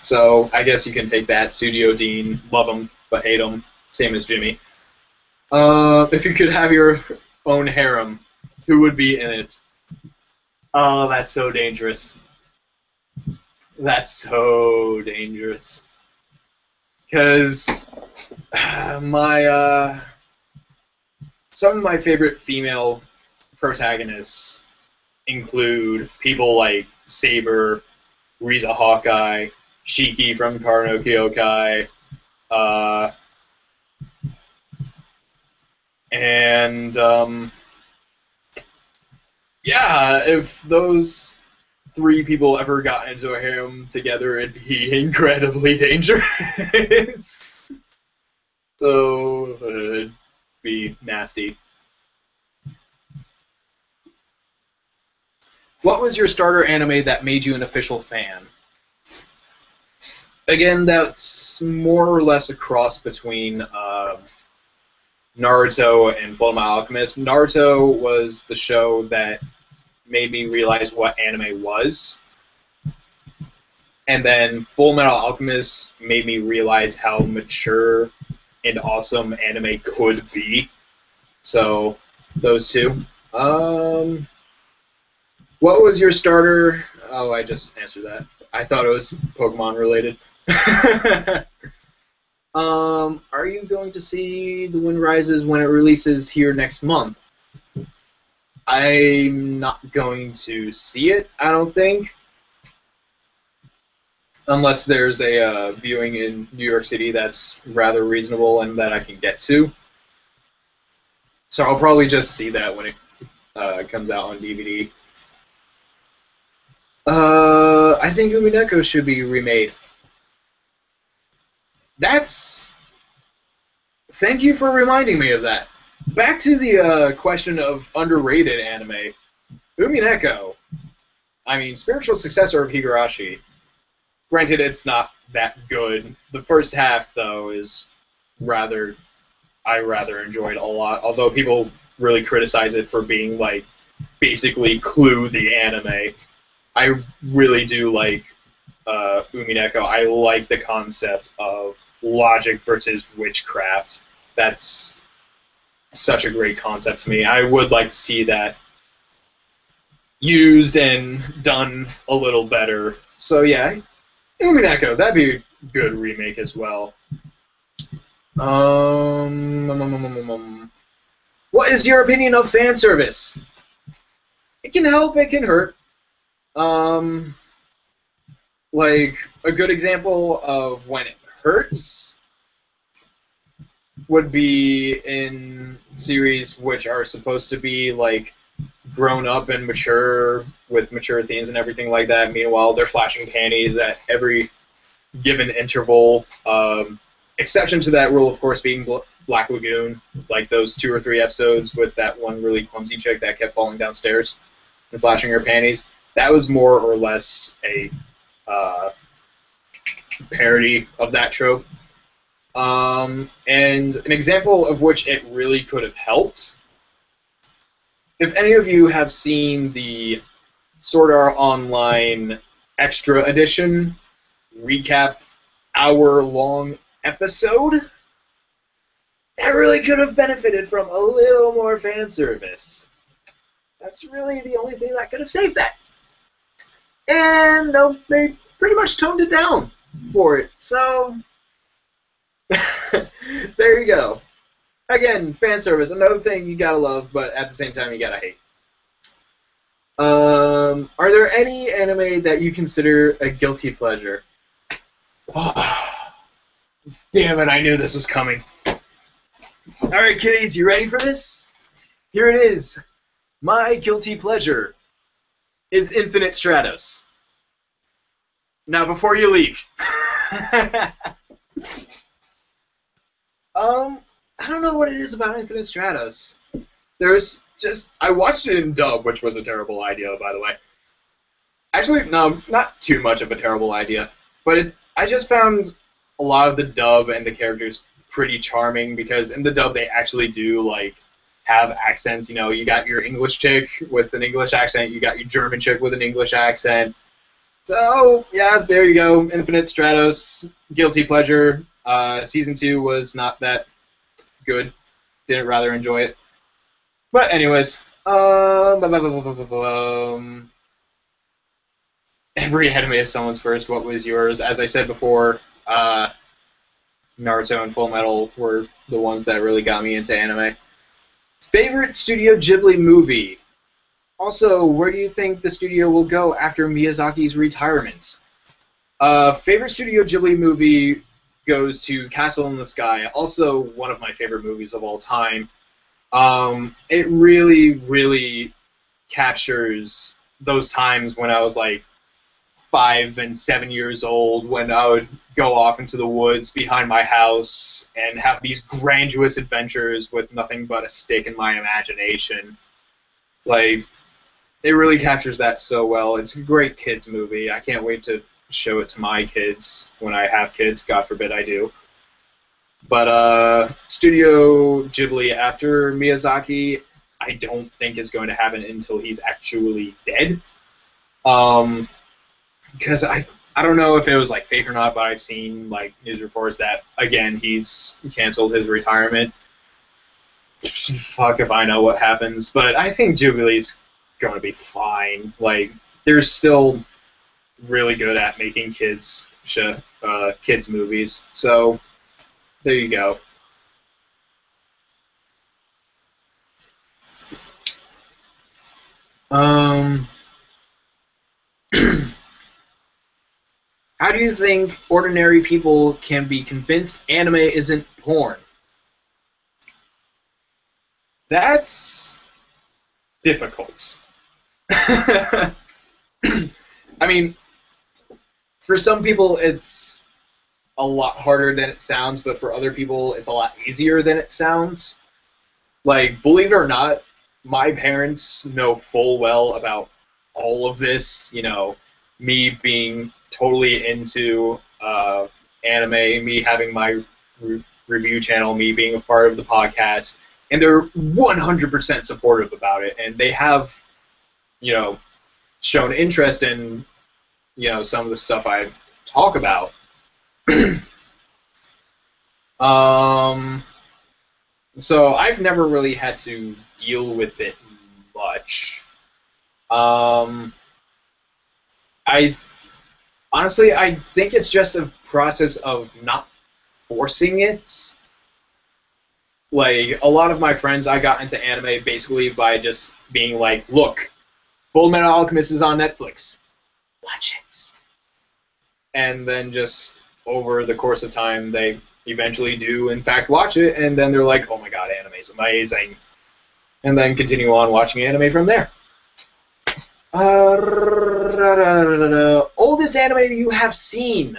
A: So I guess you can take that. Studio Dean, love him, but hate him. Same as Jimmy. If you could have your own harem, who would be in it? Oh, that's so dangerous. That's so dangerous. Because some of my favorite female protagonists include people like Saber, Riza Hawkeye, Shiki from Kara no Kyokai, and yeah, if those three people ever got into a harem together, it'd be incredibly dangerous. So it'd be nasty. What was your starter anime that made you an official fan? Again, that's more or less a cross between Naruto and Fullmetal Alchemist. Naruto was the show that made me realize what anime was. And then Fullmetal Alchemist made me realize how mature and awesome anime could be. So, those two. What was your starter? Oh, I just answered that. I thought it was Pokemon related. Are you going to see The Wind Rises when it releases here next month? I'm not going to see it, I don't think. Unless there's a viewing in New York City that's rather reasonable and that I can get to. So I'll probably just see that when it comes out on DVD. I think Umineko should be remade. Thank you for reminding me of that. Back to the question of underrated anime. Umineko. I mean, spiritual successor of Higurashi. Granted, it's not that good. The first half, though, is I rather enjoyed a lot. Although people really criticize it for being, like, basically Clue the anime. I really do like Umineko. I like the concept of logic versus witchcraft. That's such a great concept to me. I would like to see that used and done a little better. So yeah, Umineko, that'd be a good remake as well. What is your opinion of fan service? It can help, it can hurt. Like, a good example of when it hurts would be in series which are supposed to be, like, grown up and mature, with mature themes and everything like that. Meanwhile, they're flashing panties at every given interval. Exception to that rule, of course, being Black Lagoon, like those 2 or 3 episodes with that one really clumsy chick that kept falling downstairs and flashing her panties. That was more or less a parody of that trope. And an example of which it really could have helped. If any of you have seen the Sword Art Online Extra Edition recap hour-long episode, that really could have benefited from a little more fan service. That's really the only thing that could have saved that. And no, they pretty much toned it down for it. So there you go. Again, fan service, another thing you gotta love, but at the same time you gotta hate. Are there any anime that you consider a guilty pleasure? Oh, damn it, I knew this was coming. Alright, kiddies, you ready for this? Here it is. My guilty pleasure is Infinite Stratos. Now, before you leave. I don't know what it is about Infinite Stratos. There's just... I watched it in dub, which was a terrible idea, by the way. Actually, no, not too much of a terrible idea. But I just found a lot of the dub and the characters pretty charming, because in the dub they actually do, like, have accents. You know, you got your English chick with an English accent, you got your German chick with an English accent. So, yeah, there you go. Infinite Stratos, guilty pleasure. Season 2 was not that good. Didn't rather enjoy it. But anyways, every anime is someone's first. What was yours? As I said before, Naruto and Full Metal were the ones that really got me into anime. Favorite Studio Ghibli movie? Also, where do you think the studio will go after Miyazaki's retirement? Favorite Studio Ghibli movie goes to Castle in the Sky, also one of my favorite movies of all time. It really, really captures those times when I was like 5 and 7 years old, when I would go off into the woods behind my house and have these grandiose adventures with nothing but a stick in my imagination. Like, it really captures that so well. It's a great kids movie. I can't wait to show it to my kids when I have kids. God forbid I do. But Studio Ghibli after Miyazaki, I don't think is going to happen until he's actually dead. Because I don't know if it was like fake or not, but I've seen like news reports that again he's canceled his retirement. Fuck if I know what happens, but I think Ghibli's going to be fine. Like, they're still really good at making kids movies. So there you go. How do you think ordinary people can be convinced anime isn't porn? That's difficult. I mean, for some people it's a lot harder than it sounds, but for other people it's a lot easier than it sounds. Like, believe it or not, my parents know full well about all of this. You know, me being totally into anime, me having my review channel, me being a part of the podcast, and they're 100% supportive about it, and they have, you know, shown interest in, you know, some of the stuff I talk about. So I've never really had to deal with it much. Honestly, I think it's just a process of not forcing it. Like, a lot of my friends, I got into anime basically by just being like, look, Full Metal Alchemist is on Netflix. Watch it. And then just over the course of time, they eventually do, in fact, watch it, and then they're like, oh my god, anime is amazing. And then continue on watching anime from there. Oldest anime you have seen?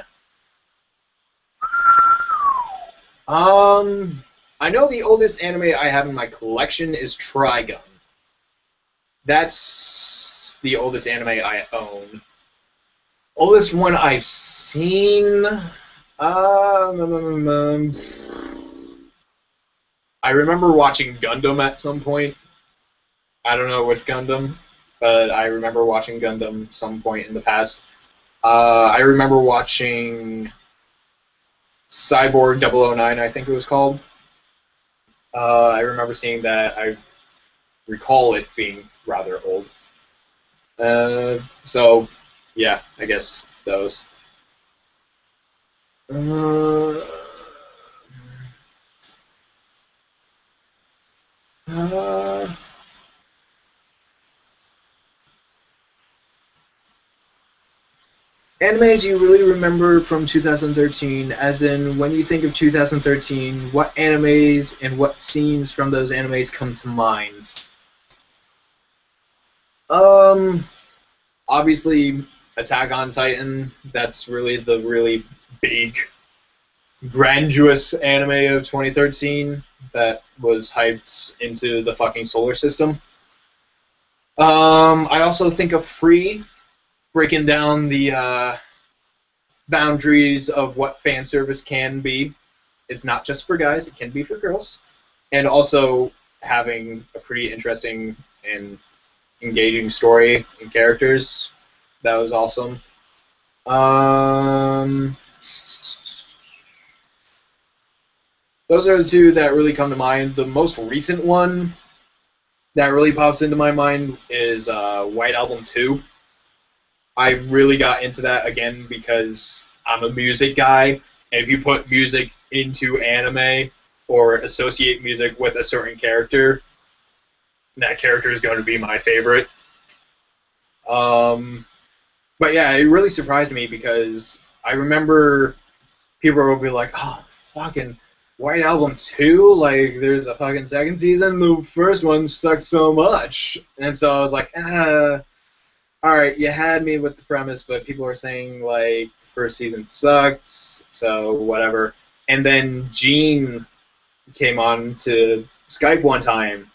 A: I know the oldest anime I have in my collection is Trigun. That's the oldest anime I own. Oldest one I've seen... I remember watching Gundam at some point. I don't know which Gundam, but I remember watching Gundam some point in the past. I remember watching Cyborg 009, I think it was called. I remember seeing that. I recall it being rather old. So, yeah, I guess those. Uh, uh, Animes you really remember from 2013, as in when you think of 2013, what animes and what scenes from those animes come to mind? Um, Obviously, Attack on Titan. That's really the really big, grandiose anime of 2013 that was hyped into the fucking solar system. I also think of Free, breaking down the boundaries of what fan service can be. It's not just for guys; it can be for girls, and also having a pretty interesting and engaging story and characters. That was awesome. Um, those are the two that really come to mind. The most recent one that really pops into my mind is White Album 2. I really got into that again because I'm a music guy, and if you put music into anime or associate music with a certain character, that character is going to be my favorite. Um, but yeah, it really surprised me because I remember people would be like, "Oh, fucking White Album 2? Like, there's a fucking second season? The first one sucked so much." And so I was like, alright, you had me with the premise, but people are saying, like, the first season sucked, so whatever. And then Gene came on to Skype one time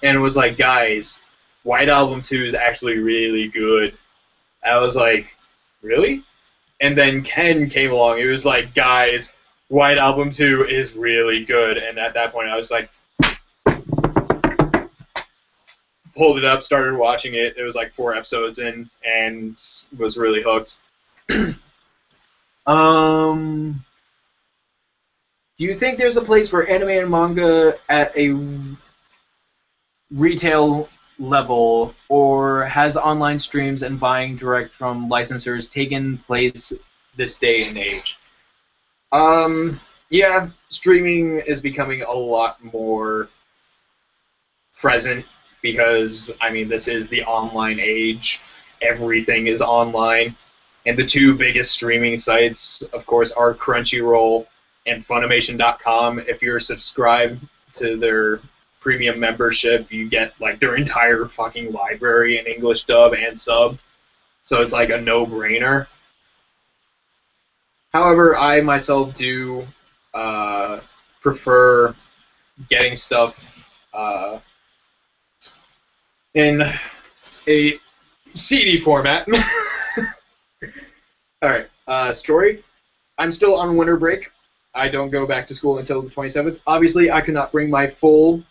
A: and was like, "Guys, White Album 2 is actually really good." I was like, "Really?" And then Ken came along. He was like, "Guys, White Album 2 is really good." And at that point, I was like, pulled it up, started watching it. It was like 4 episodes in, and was really hooked. Do you think there's a place for anime and manga at a retail level, or has online streams and buying direct from licensors taken place this day and age? Yeah, streaming is becoming a lot more present because, I mean, this is the online age. Everything is online. And the two biggest streaming sites, of course, are Crunchyroll and Funimation.com. If you're subscribed to their premium membership, you get like their entire fucking library in English dub and sub. So it's like a no-brainer. However, I myself do prefer getting stuff in a CD format. Alright, story. I'm still on winter break. I don't go back to school until the 27th. Obviously, I could not bring my full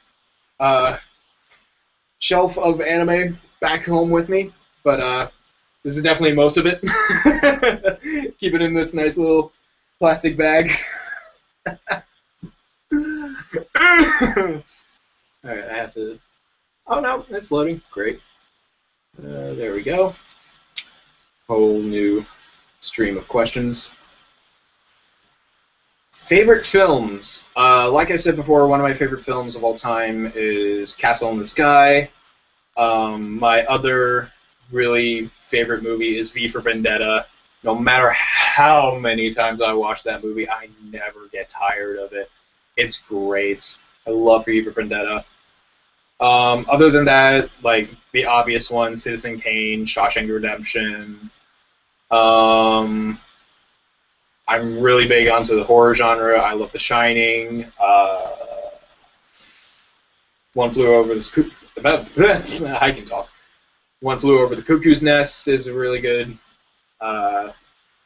A: shelf of anime back home with me, but this is definitely most of it. Keep it in this nice little plastic bag. Alright, I have to... Oh no, it's loading. Great. There we go. Whole new stream of questions. Favorite films? Like I said before, one of my favorite films of all time is Castle in the Sky. My other really favorite movie is V for Vendetta. No matter how many times I watch that movie, I never get tired of it. It's great. I love V for Vendetta. Other than that, like the obvious ones, Citizen Kane, Shawshank Redemption. I'm really big onto the horror genre. I love The Shining. One Flew Over the I can talk. One Flew Over the Cuckoo's Nest is a really good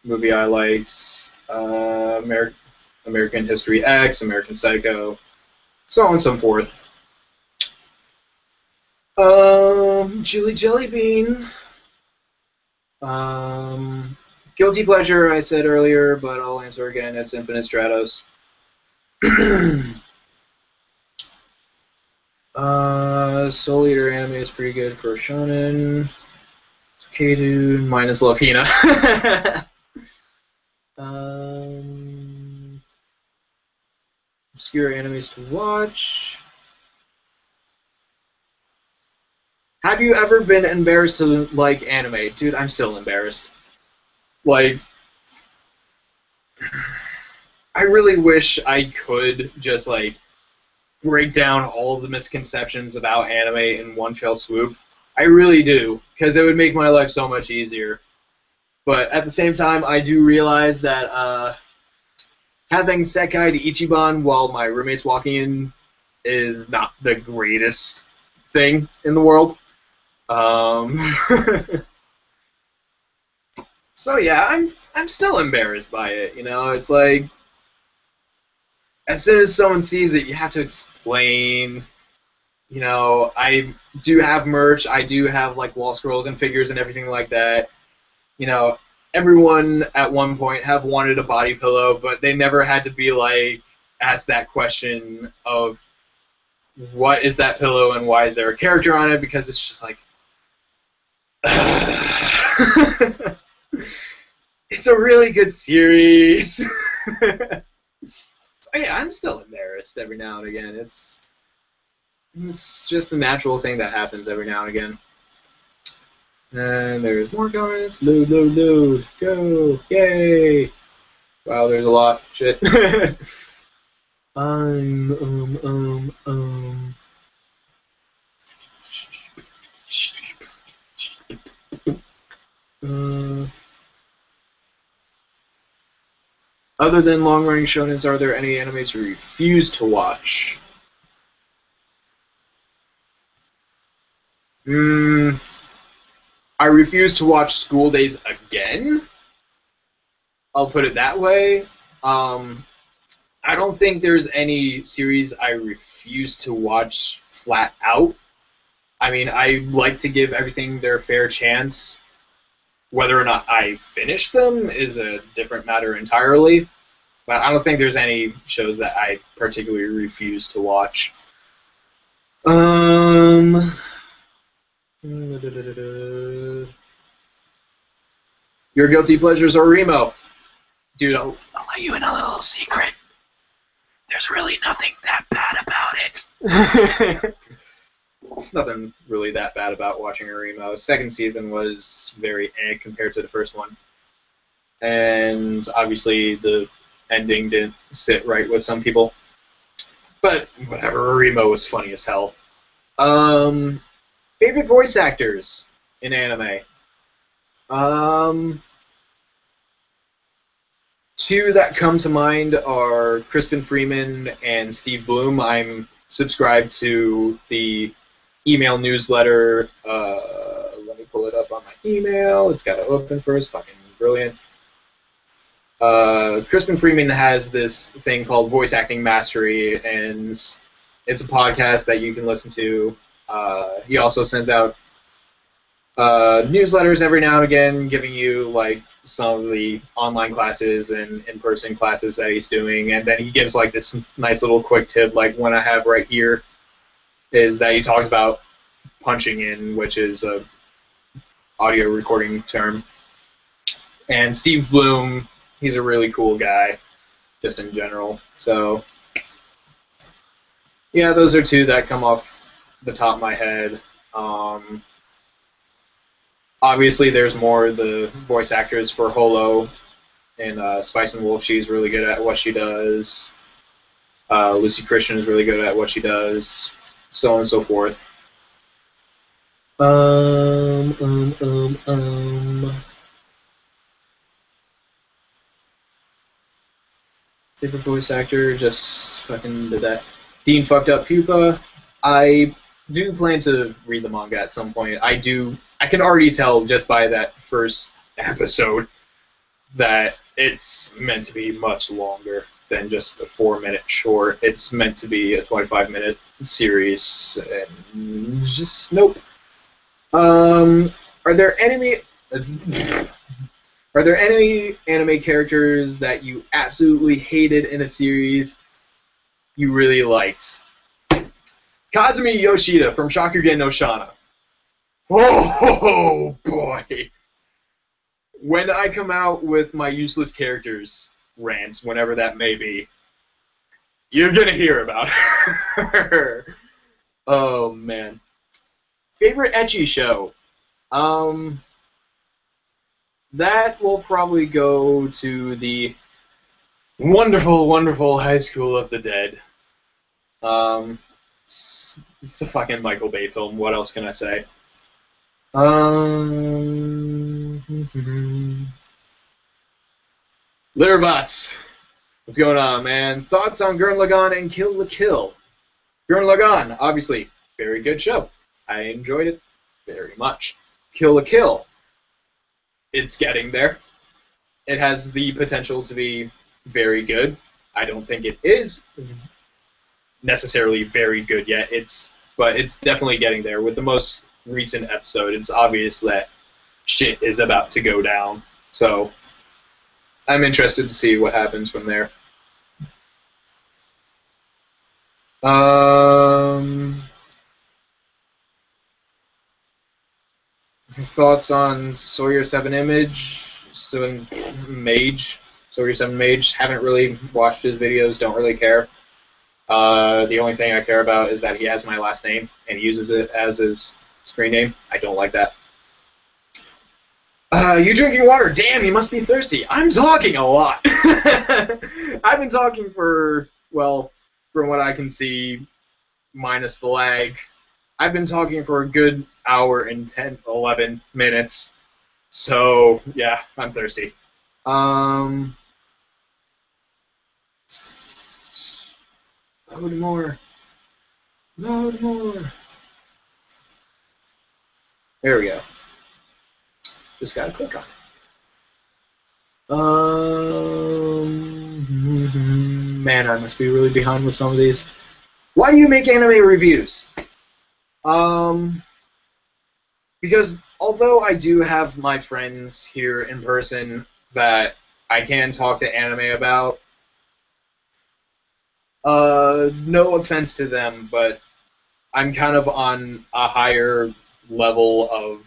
A: movie I liked. American History X, American Psycho, so on and so forth. Julie Jellybean. Guilty Pleasure, I said earlier, but I'll answer again. It's Infinite Stratos. Soul Eater anime is pretty good for Shonen. Okay, dude, minus Love Hina. Obscure animes to watch. Have you ever been embarrassed to like anime? Dude, I'm still embarrassed. Like, I really wish I could just, like, break down all the misconceptions about anime in one fell swoop. I really do, because it would make my life so much easier. But at the same time, I do realize that having Sekai to Ichiban while my roommate's walking in is not the greatest thing in the world. So yeah, I'm still embarrassed by it. You know, it's like as soon as someone sees it, you have to explain. You know, I do have merch. I do have like wall scrolls and figures and everything like that. You know, everyone at one point have wanted a body pillow, but they never had to be like ask that question of what is that pillow and why is there a character on it, because it's just like it's a really good series. So yeah, I'm still embarrassed every now and again. It's just a natural thing that happens every now and again. And there's more comments. Load, load, load. Go. Yay. Wow, there's a lot. Shit. Other than long-running shonens, are there any animes you refuse to watch? I refuse to watch School Days again. I'll put it that way. I don't think there's any series I refuse to watch flat out. I mean, I like to give everything their fair chance. Whether or not I finish them is a different matter entirely. But I don't think there's any shows that I particularly refuse to watch. Your guilty pleasures are Remo. Dude, I'll let you in a little secret. There's really nothing that bad about it. There's nothing really that bad about watching a Remo. Second season was very compared to the first one. And obviously the ending didn't sit right with some people. But whatever, Remo was funny as hell. Favorite voice actors in anime? Two that come to mind are Crispin Freeman and Steve Bloom. I'm subscribed to the email newsletter. Let me pull it up on my email. It's got to open first. Fucking brilliant. Crispin Freeman has this thing called Voice Acting Mastery, and it's a podcast that you can listen to. He also sends out newsletters every now and again, giving you like some of the online classes and in-person classes that he's doing, and then he gives like this nice little quick tip, like one I have right here is that he talks about punching in, which is a audio recording term. And Steve Bloom, he's a really cool guy, just in general. So yeah, those are two that come off the top of my head. Obviously, there's more the voice actors for Holo and Spice and Wolf. She's really good at what she does. Lucy Christian is really good at what she does. So on and so forth. Favorite voice actor, just fucking did that. Dean fucked up Pupa. I do plan to read the manga at some point. I can already tell just by that first episode that it's meant to be much longer than just a 4-minute short. It's meant to be a 25-minute series, and just nope. Are there any anime characters that you absolutely hated in a series you really liked? Kazumi Yoshida from Shakugen no Shana. Oh boy! When I come out with my useless characters rants, whenever that may be, you're gonna hear about her. Oh man. Favorite ecchi show? That will probably go to the wonderful, wonderful High School of the Dead. It's a fucking Michael Bay film. What else can I say? Litterbots. What's going on, man? Thoughts on Gurren Lagann and Kill la Kill? Gurren Lagann, obviously, very good show. I enjoyed it very much. Kill la Kill. It's getting there. It has the potential to be very good. I don't think it is necessarily very good yet. But it's definitely getting there. With the most recent episode, it's obvious that shit is about to go down. So I'm interested to see what happens from there. Thoughts on Sawyer 7 Image, 7 Mage, Sawyer 7 Mage. Haven't really watched his videos, don't really care. The only thing I care about is that he has my last name and uses it as his screen name. I don't like that. You drinking water? Damn, you must be thirsty. I'm talking a lot. I've been talking for, well, from what I can see, minus the lag, I've been talking for a good hour and 10, 11 minutes. So, yeah, I'm thirsty. Load more. Load more. There we go. Just gotta click on it. Man, I must be really behind with some of these. Why do you make anime reviews? Because although I do have my friends here in person that I can talk to anime about, no offense to them, but I'm kind of on a higher level of,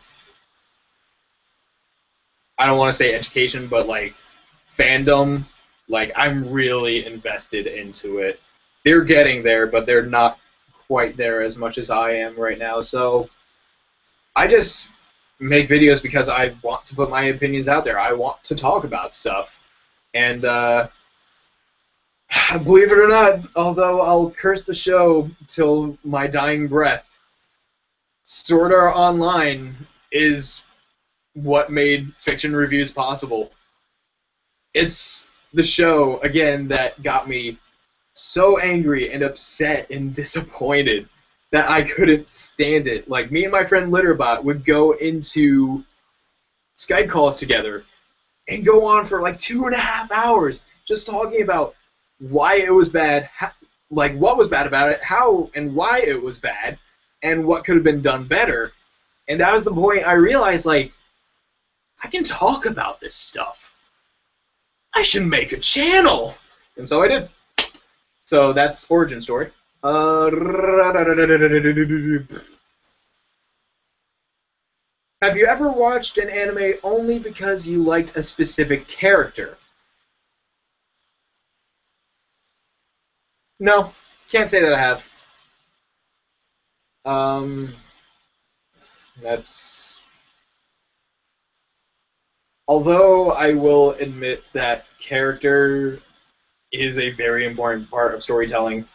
A: I don't want to say education, but like fandom. Like, I'm really invested into it. They're getting there, but they're not quite there as much as I am right now. So I just make videos because I want to put my opinions out there. I want to talk about stuff. And believe it or not, although I'll curse the show till my dying breath, Sword Art Online is what made fiction reviews possible. It's the show, again, that got me so angry and upset and disappointed that I couldn't stand it. Like, me and my friend Litterbot would go into Skype calls together and go on for like 2.5 hours just talking about why it was bad, like what was bad about it, how and why it was bad, and what could have been done better. And that was the point I realized, like, I can talk about this stuff. I should make a channel! And so I did. So that's origin story. Have you ever watched an anime only because you liked a specific character? No, can't say that I have. That's... Although I will admit that character is a very important part of storytelling,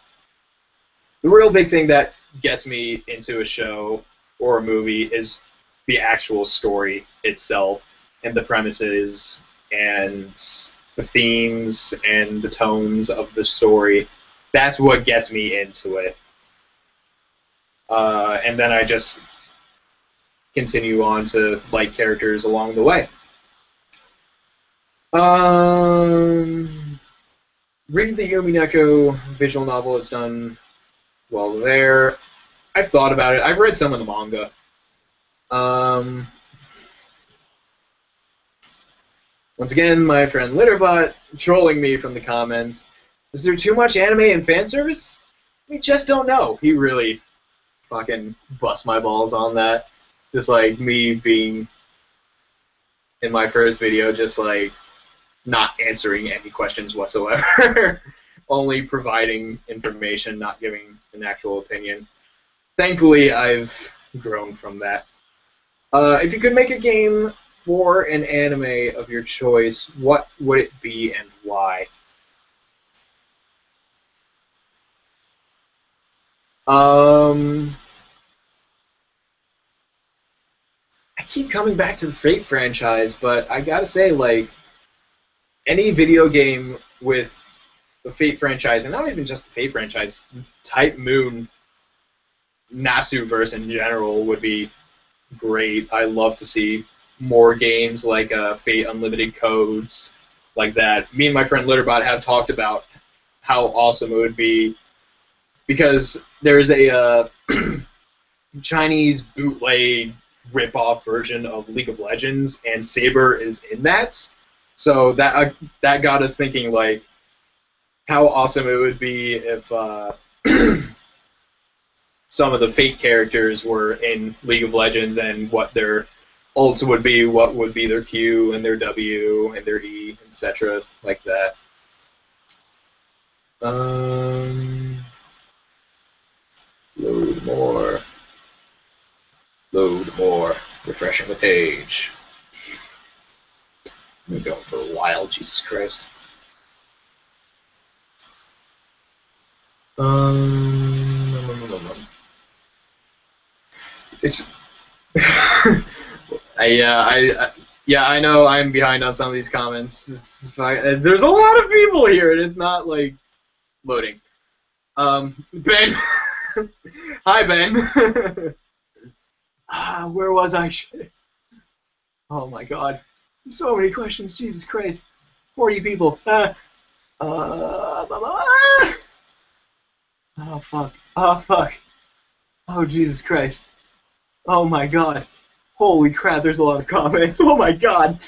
A: the real big thing that gets me into a show or a movie is the actual story itself and the premises and the themes and the tones of the story. That's what gets me into it. And then I just continue on to like characters along the way. Read the Yumineko visual novel. It's done well there. I've thought about it. I've read some of the manga. Once again, my friend Litterbot trolling me from the comments. Is there too much anime and fan service? We just don't know. He really fucking busts my balls on that. Just like me being in my first video, just like not answering any questions whatsoever, only providing information, not giving an actual opinion. Thankfully, I've grown from that. If you could make a game for an anime of your choice, what would it be and why? I keep coming back to the Fate franchise, but I gotta say, like, any video game with the Fate franchise, and not even just the Fate franchise, Type Moon, Nasuverse in general would be great. I love to see more games like Fate Unlimited Codes, like that. Me and my friend Litterbot have talked about how awesome it would be, because there's a Chinese bootleg rip-off version of League of Legends, and Saber is in that. So that got us thinking, like, how awesome it would be if some of the Fate characters were in League of Legends, and what their ults would be, what would be their Q and their W and their E, etc., like that. Load more. Load more. Refreshing the page. I've been going for a while, Jesus Christ. It's I know I'm behind on some of these comments. There's a lot of people here, and it's not like loading. Ben, hi Ben. Where was I? Oh my God, so many questions. Jesus Christ, 40 people. Oh fuck. Oh fuck. Oh Jesus Christ. Oh my God. Holy crap, there's a lot of comments. Oh my God.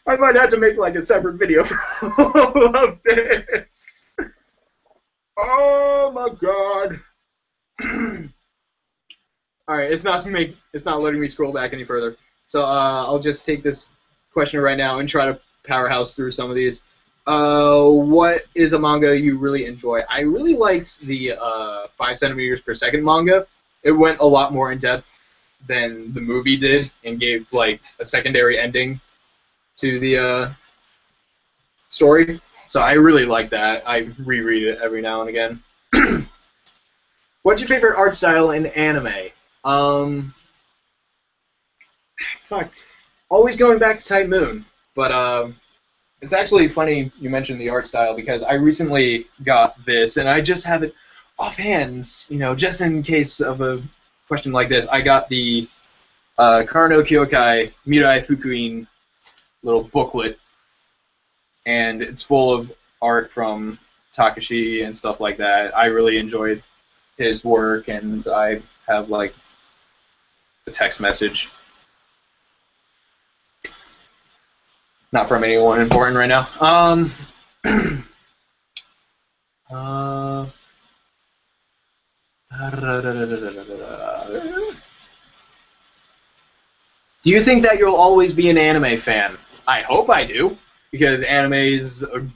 A: I might have to make like a separate video for all of this. Oh my God. Alright, it's not letting me scroll back any further. So I'll just take this question right now and try to powerhouse through some of these. What is a manga you really enjoy? I really liked the 5 centimeters per second manga. It went a lot more in depth than the movie did, and gave like a secondary ending to the story. So I really like that. I reread it every now and again. What's your favorite art style in anime? Fuck. Always going back to Type Moon, but it's actually funny you mentioned the art style, because I recently got this, and I just have it offhand, you know, just in case of a question like this. I got the Karno Kyokai Mirai Fukuin little booklet, and it's full of art from Takashi and stuff like that. I really enjoyed his work, and I have like a text message. Not from anyone important right now. Do you think that you'll always be an anime fan? I hope I do, because anime is a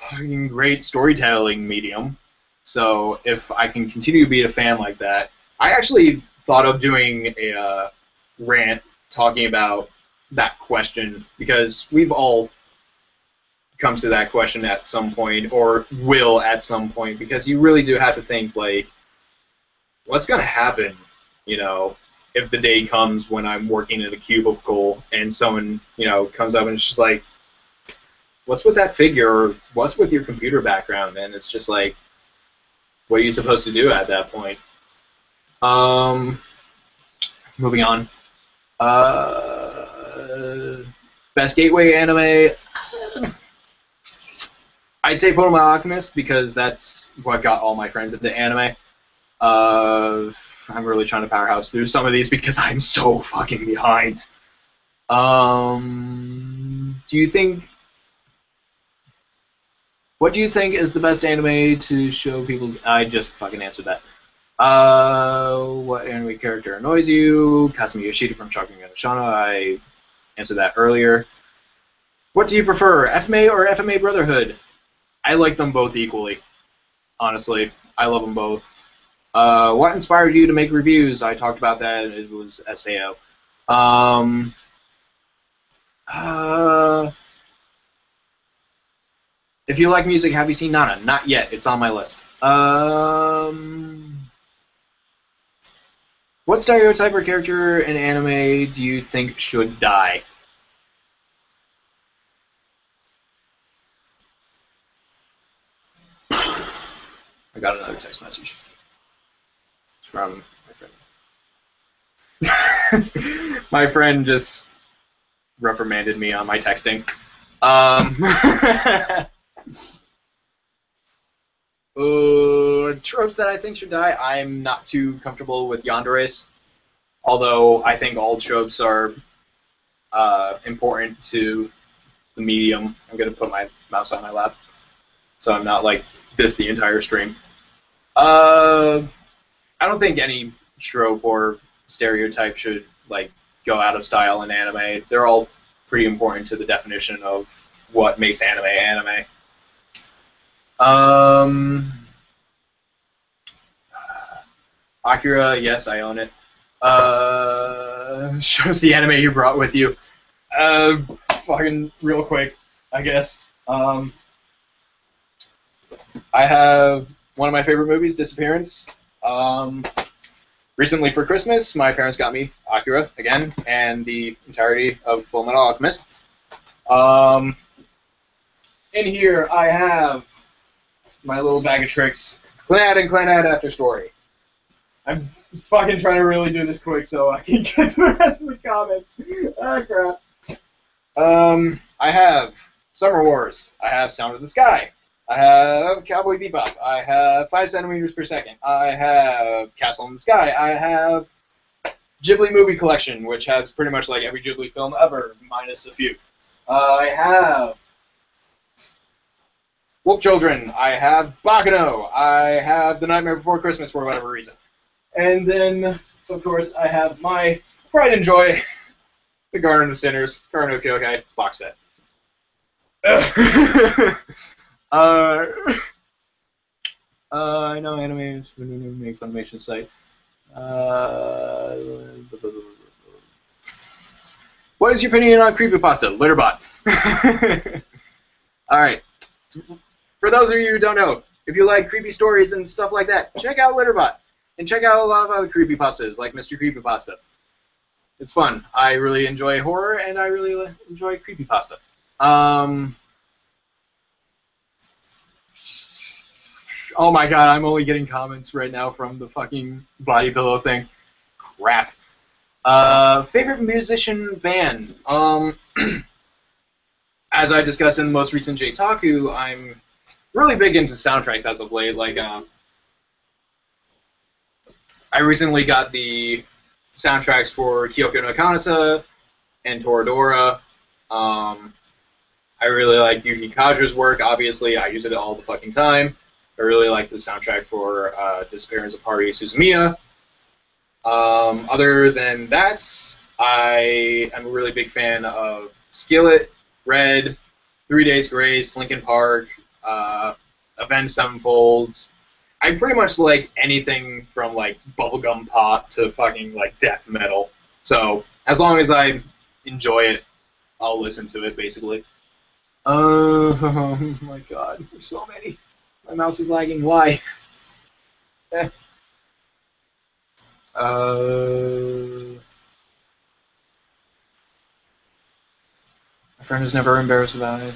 A: fucking great storytelling medium. So if I can continue to be a fan like that, I actually thought of doing a rant talking about that question, because we've all come to that question at some point, or will at some point, because you really do have to think, like, what's going to happen, you know, if the day comes when I'm working in a cubicle and someone, you know, comes up and it's just like, what's with that figure, or what's with your computer background? And it's just like, what are you supposed to do at that point? Moving on. Best gateway anime? I'd say Fullmetal Alchemist, because that's what got all my friends into anime. I'm really trying to powerhouse through some of these because I'm so fucking behind. Do you think... What do you think is the best anime to show people... I just fucking answered that. What anime character annoys you? Kazumi Yoshida from Shocking and Shana. I answered that earlier. What do you prefer, FMA or FMA Brotherhood? I like them both equally. Honestly, I love them both. What inspired you to make reviews? I talked about that. It was SAO. If you like music, have you seen Nana? Not yet. It's on my list. What stereotype or character in anime do you think should die? I got another text message. It's from my friend. My friend just reprimanded me on my texting. Tropes that I think should die. I'm not too comfortable with yanderes, although I think all tropes are important to the medium. I'm going to put my mouse on my lap, so I'm not like this the entire stream. I don't think any trope or stereotype should like go out of style in anime. They're all pretty important to the definition of what makes anime anime. Akira, yes, I own it. Shows the anime you brought with you. Fucking real quick, I guess. I have one of my favorite movies, Disappearance. Recently for Christmas, my parents got me Akira again, and the entirety of Full Metal Alchemist. In here, I have my little bag of tricks. Clannad and Clannad After Story. I'm fucking trying to really do this quick so I can get to the rest of the comments. Ah, crap. I have Summer Wars. I have Sound of the Sky. I have Cowboy Bebop. I have 5 centimeters per second. I have Castle in the Sky. I have Ghibli Movie Collection, which has pretty much like every Ghibli film ever, minus a few. I have Wolf Children. I have Bakano. I have The Nightmare Before Christmas for whatever reason. And then, of course, I have my pride and joy, The Garden of Sinners, Garden of Kyokai box set. I know anime make Funimation site. What is your opinion on creepypasta? Litterbot. Alright. For those of you who don't know, if you like creepy stories and stuff like that, check out Litterbot. And check out a lot of other creepypastas, like Mr. Creepypasta. It's fun. I really enjoy horror, and I really enjoy creepypasta. Oh my god, I'm only getting comments right now from the fucking body pillow thing. Crap. Favorite musician band? As I discussed in the most recent J-Taku, I'm really big into soundtracks as of late. Like, I recently got the soundtracks for Kyoko no Kanata and Toradora. I really like Yuki Kaji's work, obviously. I use it all the fucking time. I really like the soundtrack for Disappearance of Haruhi Suzumiya. Other than that, I am a really big fan of Skillet, Red, 3 Days Grace, Linkin Park, Avenged Sevenfold. I pretty much like anything from like bubblegum pop to fucking like death metal. So as long as I enjoy it, I'll listen to it basically. Oh my god, there's so many. My mouse is lagging. Why? My friend is never embarrassed about it.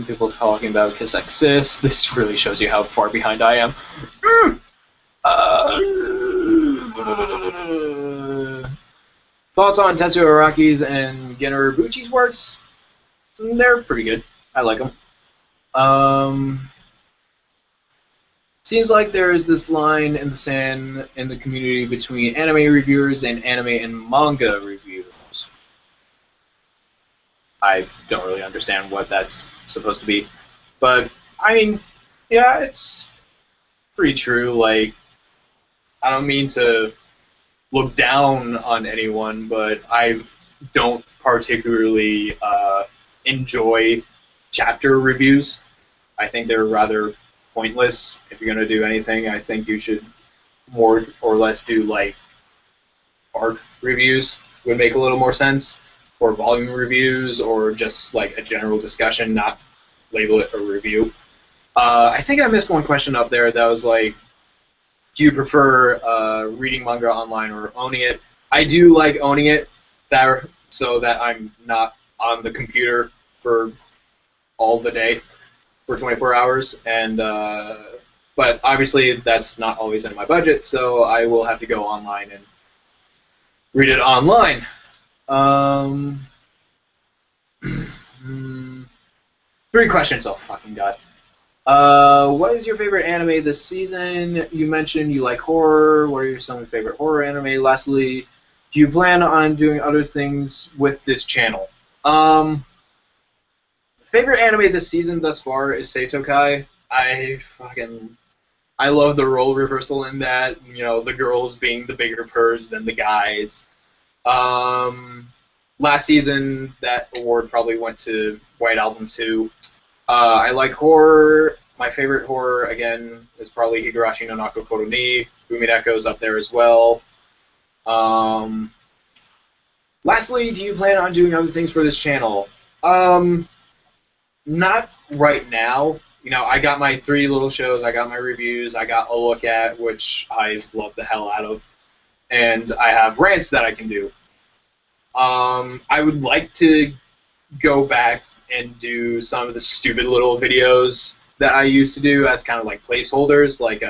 A: People talking about Kiss Exist. This really shows you how far behind I am. Thoughts on Tetsuo Araki's and Genro Uebuchi's works? They're pretty good. I like them. Seems like there is this line in the sand in the community between anime reviewers and anime and manga reviewers. I don't really understand what that's supposed to be. But, I mean, yeah, it's pretty true. Like, I don't mean to look down on anyone, but I don't particularly enjoy chapter reviews. I think they're rather pointless. If you're going to do anything, I think you should more or less do, like, arc reviews would make a little more sense, or volume reviews, or just, like, a general discussion, not label it a review. I think I missed one question up there that was like, do you prefer reading manga online or owning it? I do like owning it, so that I'm not on the computer for all the day for 24 hours, and but obviously that's not always in my budget, so I will have to go online and read it online. 3 questions. Oh fucking god. What is your favorite anime this season? You mentioned you like horror. What are some of your favorite horror anime? Lastly, do you plan on doing other things with this channel? Favorite anime this season thus far is Seitokai. I love the role reversal in that. You know, the girls being the bigger purrs than the guys. Last season, that award probably went to White Album 2. I like horror. My favorite horror, again, is probably Higurashi no Nakokoto ni. Umireko's up there as well. Lastly, do you plan on doing other things for this channel? Not right now. You know, I got my 3 little shows, I got my reviews, I got a look at, which I love the hell out of, and I have rants that I can do. I would like to go back and do some of the stupid little videos that I used to do as kind of like placeholders, like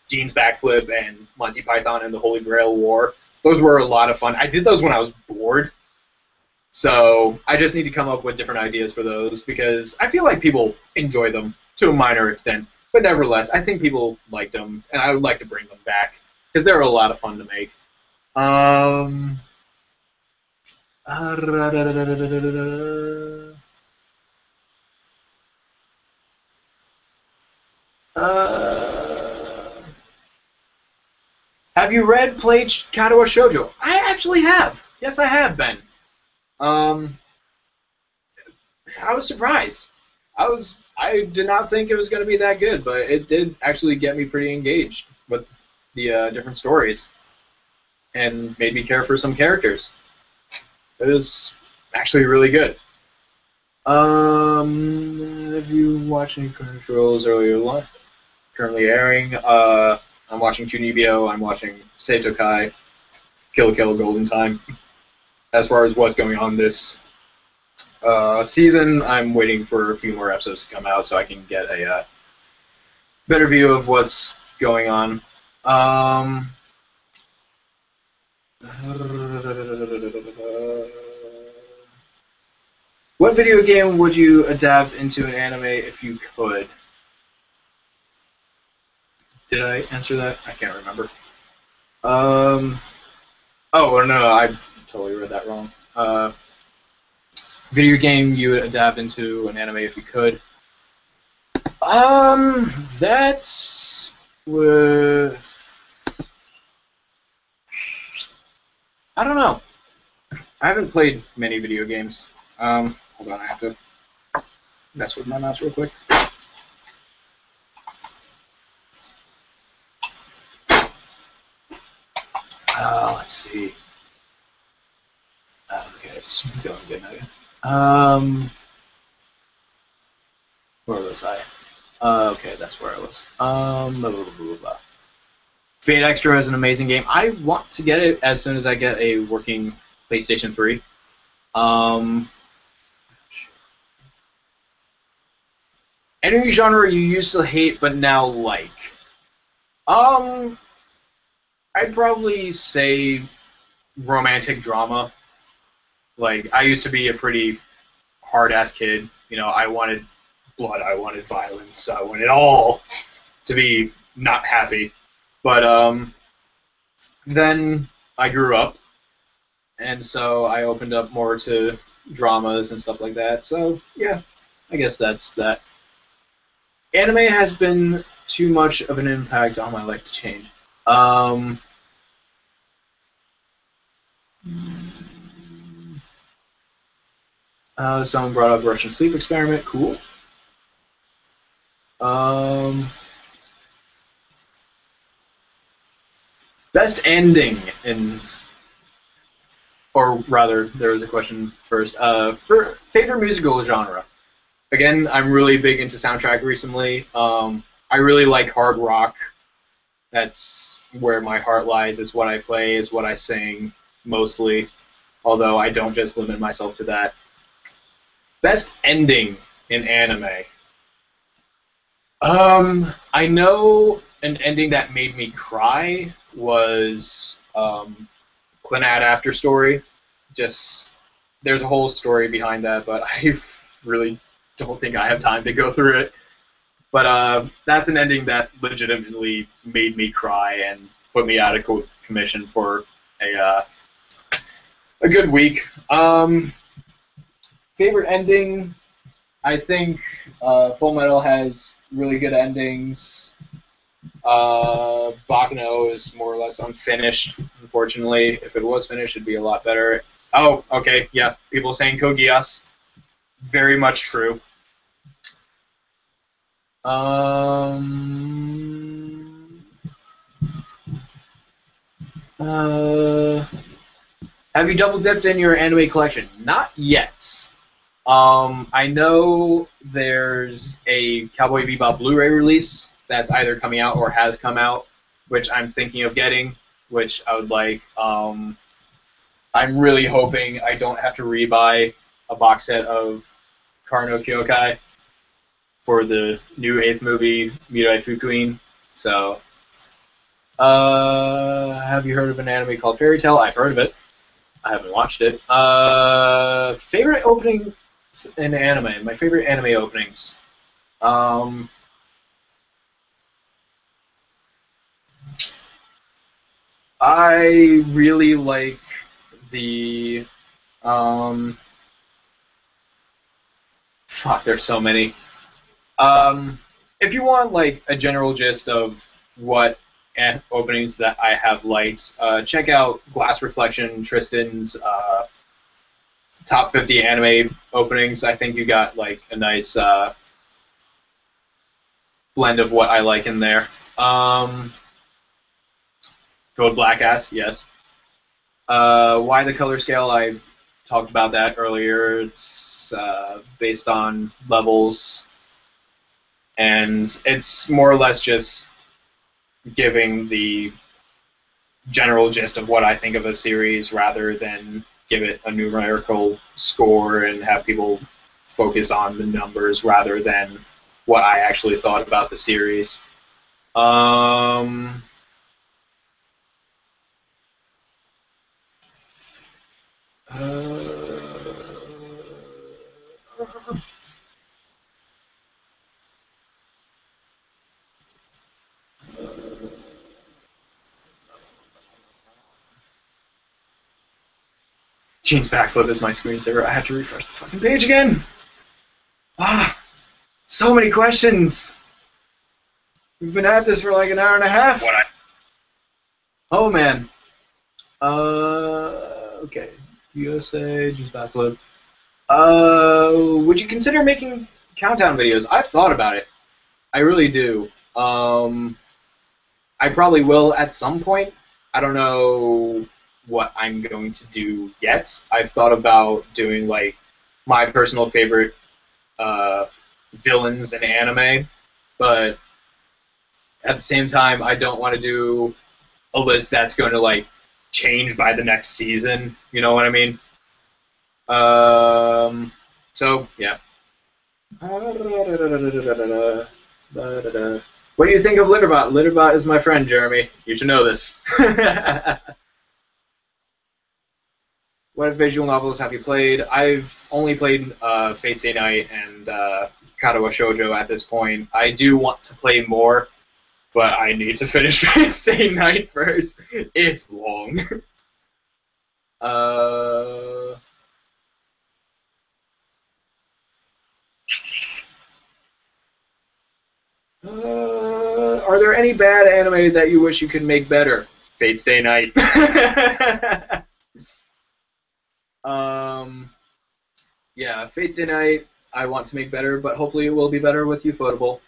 A: Gene's Backflip and Monty Python and the Holy Grail War. Those were a lot of fun. I did those when I was bored, so I just need to come up with different ideas for those, because I feel like people enjoy them to a minor extent, but nevertheless, I think people liked them, and I would like to bring them back, because they're a lot of fun to make. Have you played Katawa Shoujo? I actually have. Yes, I have, Ben. I was surprised. I did not think it was going to be that good, but it did actually get me pretty engaged with the different stories, and made me care for some characters. It was actually really good. Have you watched any current shows earlier? Currently airing. I'm watching Chunibyo. I'm watching Seitokai, Kill la Kill, Golden Time. As far as what's going on this season, I'm waiting for a few more episodes to come out so I can get a better view of what's going on. What video game would you adapt into an anime if you could? Did I answer that? I can't remember. Oh, no, I totally read that wrong. Video game you would adapt into an anime if you could. That's... I don't know. I haven't played many video games. Hold on, I have to mess with my mouse real quick. Let's see. Okay, it's going good now. Where was I? Okay, that's where I was. Blah, blah, blah, blah, blah. Fate Extra is an amazing game. I want to get it as soon as I get a working PlayStation 3. Any genre you used to hate but now like? I'd probably say romantic drama. Like, I used to be a pretty hard-ass kid. You know, I wanted blood, I wanted violence, I wanted all to be not happy. But then I grew up, and so I opened up more to dramas and stuff like that. So yeah, I guess that's that. Anime has been too much of an impact on my life to change. Um, Someone brought up Russian sleep experiment. Cool. Best ending in, or rather, there was a question first. For favorite musical genre. Again, I'm really big into soundtrack recently. I really like hard rock. That's where my heart lies. It's what I play. It's what I sing mostly. Although I don't just limit myself to that. Best ending in anime. I know an ending that made me cry was Clannad After Story. Just there's a whole story behind that, but I really don't think I have time to go through it. But that's an ending that legitimately made me cry and put me out of commission for a good week. Favorite ending, I think Full Metal has really good endings. Baccano is more or less unfinished, unfortunately. If it was finished, it'd be a lot better. Oh, okay, yeah. People saying Code Geass. Very much true. Have you double dipped in your anime collection? Not yet. I know there's a Cowboy Bebop Blu-ray release that's either coming out or has come out, which I'm thinking of getting, which I would like. I'm really hoping I don't have to rebuy a box set of Karo Kyokai for the new 8th movie, Mirai Fukuin. So, have you heard of an anime called Fairy Tail? I've heard of it. I haven't watched it. Favorite opening in anime. My favorite anime openings. I really like the fuck, there's so many. If you want like a general gist of what openings that I have liked, check out Glass Reflection, Tristan's top 50 anime openings. I think you got like a nice blend of what I like in there. Code Blackass, yes. Why the color scale? I talked about that earlier. It's based on levels, and it's more or less just giving the general gist of what I think of a series rather than give it a numerical score and have people focus on the numbers rather than what I actually thought about the series. Gene's backflip is my screensaver. I have to refresh the fucking page again. Ah, so many questions. We've been at this for like an hour and a half. Oh man. Okay. USA, Gene's backflip. Would you consider making countdown videos? I've thought about it. I really do. I probably will at some point. I don't know what I'm going to do yet. I've thought about doing like my personal favorite villains in anime, but at the same time, I don't want to do a list that's going to like change by the next season. You know what I mean? So yeah. What do you think of Litterbot? Litterbot is my friend, Jeremy. You should know this. What visual novels have you played? I've only played Fate Stay Night and Katawa Shoujo at this point. I do want to play more. but I need to finish Stay Night first. It's long. Are there any bad anime that you wish you could make better? Fate Stay Night. Yeah, Fate Stay Night I want to make better, but hopefully it will be better with Ufotable.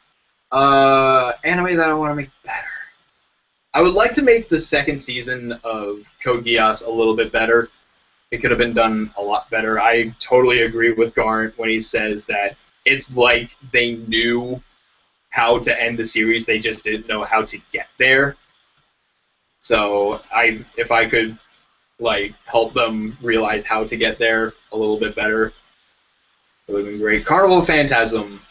A: Anime that I want to make better. I would like to make the second season of Code Geass a little bit better. It could have been done a lot better. I totally agree with Garnt when he says that it's like they knew how to end the series, they just didn't know how to get there. So if I could like help them realize how to get there a little bit better, it would have been great. Carnival Phantasm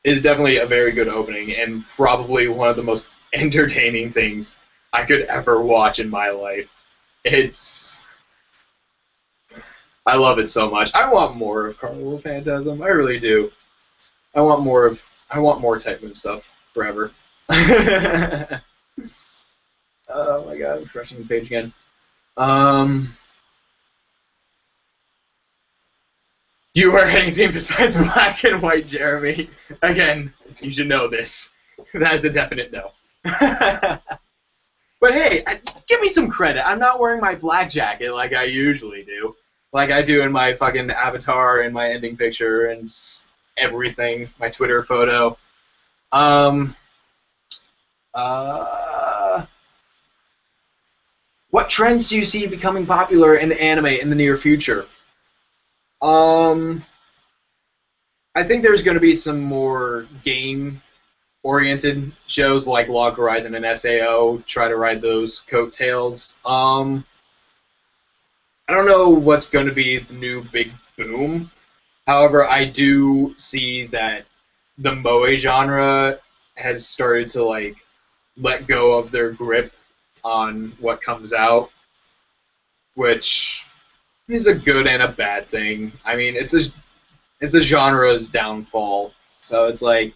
A: is definitely a very good opening and probably one of the most entertaining things I could ever watch in my life. I love it so much. I want more of Carnival Phantasm. I really do. I want more Type Moon stuff forever. Oh my god, I'm refreshing the page again. Do you wear anything besides black and white, Jeremy? Again, you should know this. That is a definite no. But hey, give me some credit. I'm not wearing my black jacket like I usually do. Like I do in my fucking avatar and my ending picture and everything, my Twitter photo. What trends do you see becoming popular in anime in the near future? I think there's going to be some more game-oriented shows like Log Horizon and SAO. Try to ride those coattails. I don't know what's going to be the new big boom. However, I do see that the moe genre has started to like let go of their grip on what comes out, which is a good and a bad thing. I mean, it's a genre's downfall, so it's like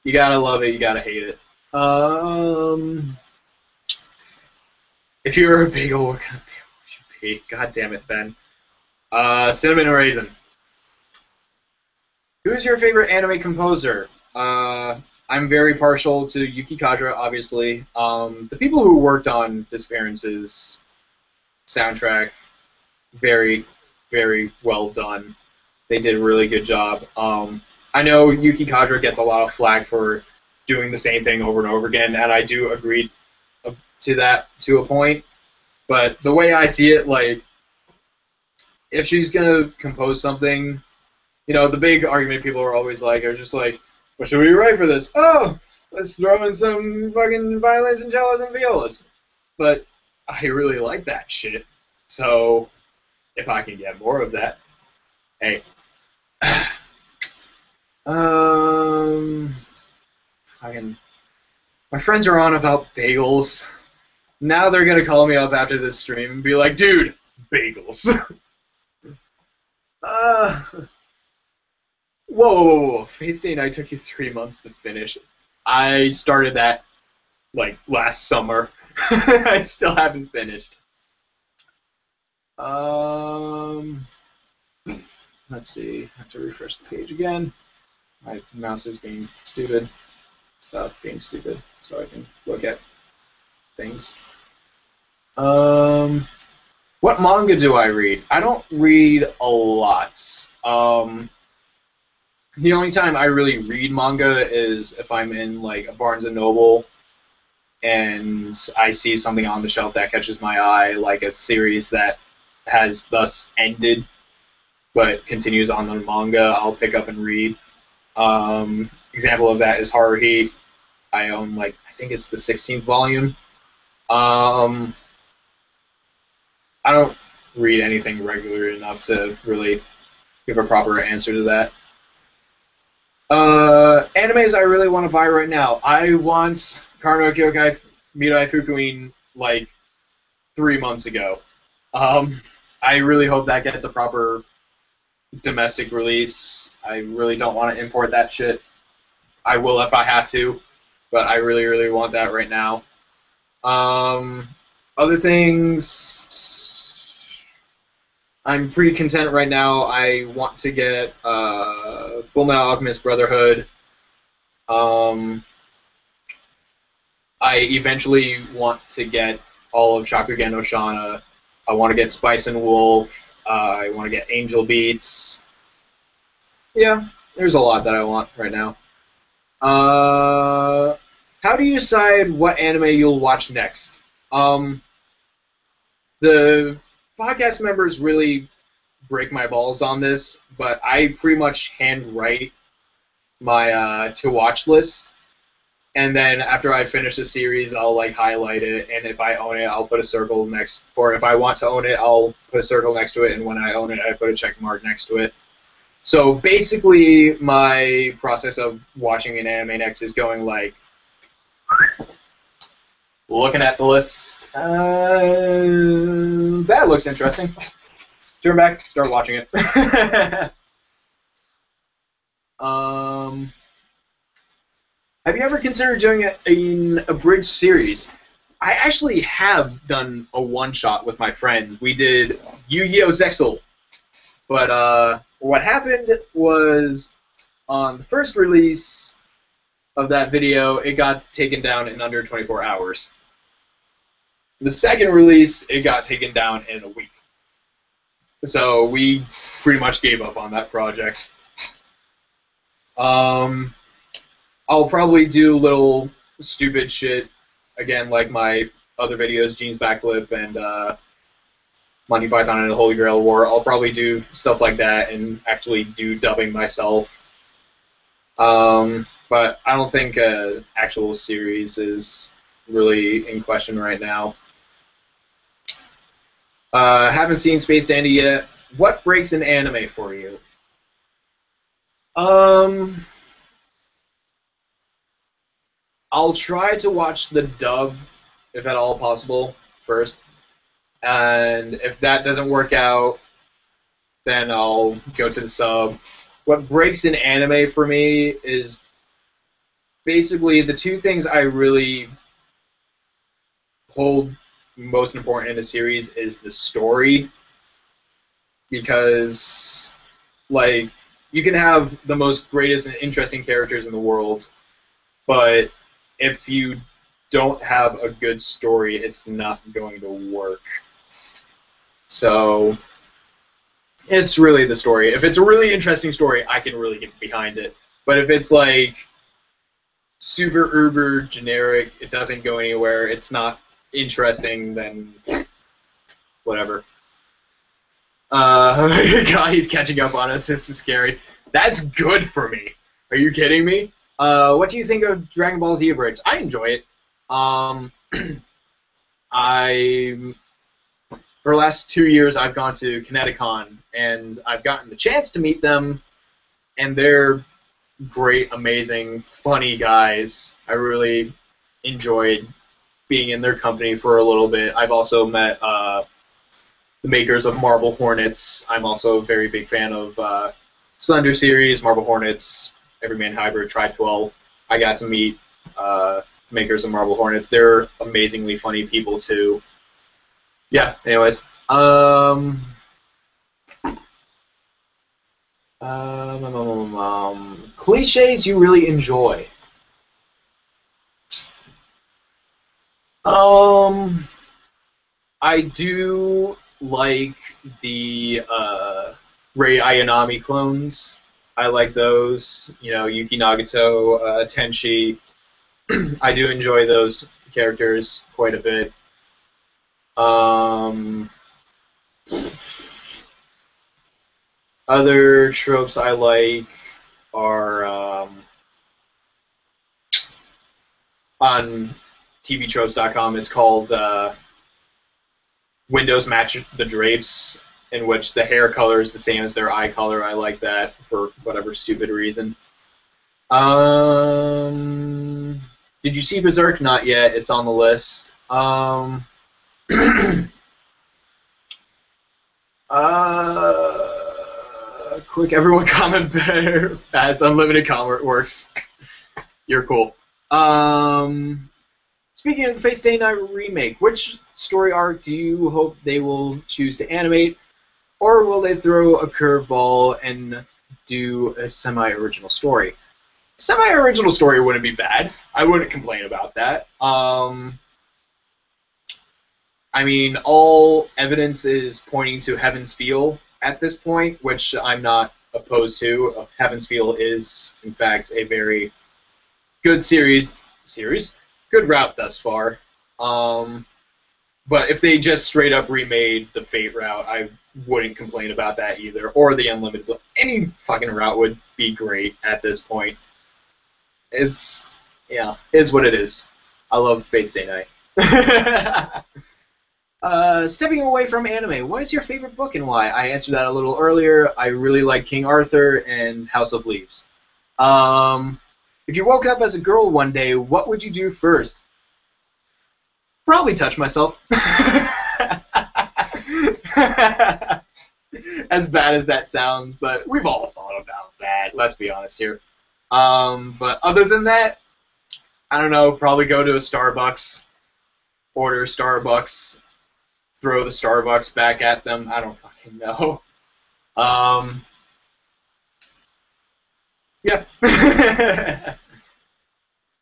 A: you gotta love it, you gotta hate it. If you were a bagel, what kind of bagel would you be? God damn it, Ben. Cinnamon Raisin. Who's your favorite anime composer? I'm very partial to Yuki Kadra, obviously. The people who worked on Disappearance's soundtrack, very, very well done. They did a really good job. I know Yuki Kadra gets a lot of flack for doing the same thing over and over again, and I do agree to that to a point. But the way I see it, like, if she's gonna compose something, you know, the big argument people are always like, are just like, what should we write for this? Oh, let's throw in some fucking violins and cellos and violas. But I really like that shit. So if I can get more of that, hey. My friends are on about bagels. Now they're gonna call me up after this stream and be like, dude, bagels. Whoa, Fate Stay Night took you 3 months to finish. I started that, like, last summer. I still haven't finished. Let's see. I have to refresh the page again. My mouse is being stupid. Stop being stupid so I can look at things. What manga do I read? I don't read a lot. The only time I really read manga is if I'm in like a Barnes & Noble and I see something on the shelf that catches my eye, like a series that has thus ended but continues on the manga, I'll pick up and read. Example of that is Haruhi. I own, like, I think it's the 16th volume. I don't read anything regular enough to really give a proper answer to that. Animes I really want to buy right now. I want Karno Kyokai Mirai Fukuin like 3 months ago. I really hope that gets a proper domestic release. I really don't want to import that shit. I will if I have to. but I really, really want that right now. Other things, I'm pretty content right now. I want to get Fullmetal Alchemist Brotherhood. I eventually want to get all of Shakugan no Shana. I want to get Spice and Wolf. I want to get Angel Beats. Yeah, there's a lot that I want right now. How do you decide what anime you'll watch next? The podcast members really break my balls on this, but I pretty much handwrite my to-watch list. And then after I finish the series, I'll like highlight it, and if I own it, I'll put a circle next. Or if I want to own it, I'll put a circle next to it, and when I own it, I put a check mark next to it. So basically, my process of watching an anime next is going like, looking at the list. That looks interesting. Turn back, start watching it. Have you ever considered doing an abridged series? I actually have done a one-shot with my friends. We did Yu-Gi-Oh! Zexal. But what happened was, on the first release of that video, it got taken down in under 24 hours. The second release, it got taken down in a week. So we pretty much gave up on that project. I'll probably do little stupid shit, again, like my other videos, Gene's Backflip and Monty Python and the Holy Grail War. I'll probably do stuff like that and actually do dubbing myself. But I don't think an actual series is really in question right now. Haven't seen Space Dandy yet. What breaks an anime for you? I'll try to watch the dub, if at all possible, first. And if that doesn't work out, then I'll go to the sub. What breaks an anime for me is basically the two things I really hold most important in a series is the story. Because, like, you can have the most greatest and interesting characters in the world, but if you don't have a good story, it's not going to work. So it's really the story. If it's a really interesting story, I can really get behind it. But if it's like super uber generic, it doesn't go anywhere, it's not interesting, then whatever. God, he's catching up on us. This is scary. That's good for me. Are you kidding me? What do you think of Dragon Ball Z Abridged? I enjoy it. For the last 2 years, I've gone to Kineticon, and I've gotten the chance to meet them, and they're great, amazing, funny guys. I really enjoyed being in their company for a little bit. I've also met the makers of Marble Hornets. I'm also a very big fan of Slender series, Marble Hornets, Everyman Hybrid, Tribe 12. I got to meet makers of Marble Hornets. They're amazingly funny people too. Yeah, anyways. Cliches you really enjoy. I do like the Rei Ayanami clones. I like those. You know, Yuki Nagato, Tenshi. I do enjoy those characters quite a bit. Other tropes I like are on tvtropes.com. It's called Windows Match the Drapes, in which the hair color is the same as their eye color. I like that for whatever stupid reason. Did you see Berserk? Not yet. It's on the list. Quick, everyone comment better as unlimited comment works. You're cool. Speaking of the Fate Stay Night remake, which story arc do you hope they will choose to animate, or will they throw a curveball and do a semi-original story? Semi-original story wouldn't be bad. I wouldn't complain about that. I mean, all evidence is pointing to Heaven's Feel at this point, which I'm not opposed to. Heaven's Feel is, in fact, a very good series, good route thus far. But if they just straight up remade the Fate route, I wouldn't complain about that either, or the Unlimited. Any fucking route would be great at this point. It's what it is. I love Fate Stay Night. Stepping away from anime, what is your favorite book and why? I answered that a little earlier. I really like King Arthur and House of Leaves. If you woke up as a girl one day, what would you do first? Probably touch myself. As bad as that sounds, but we've all thought about that, let's be honest here. But other than that, I don't know, probably go to a Starbucks, order Starbucks, throw the Starbucks back at them. I don't fucking know. Yeah.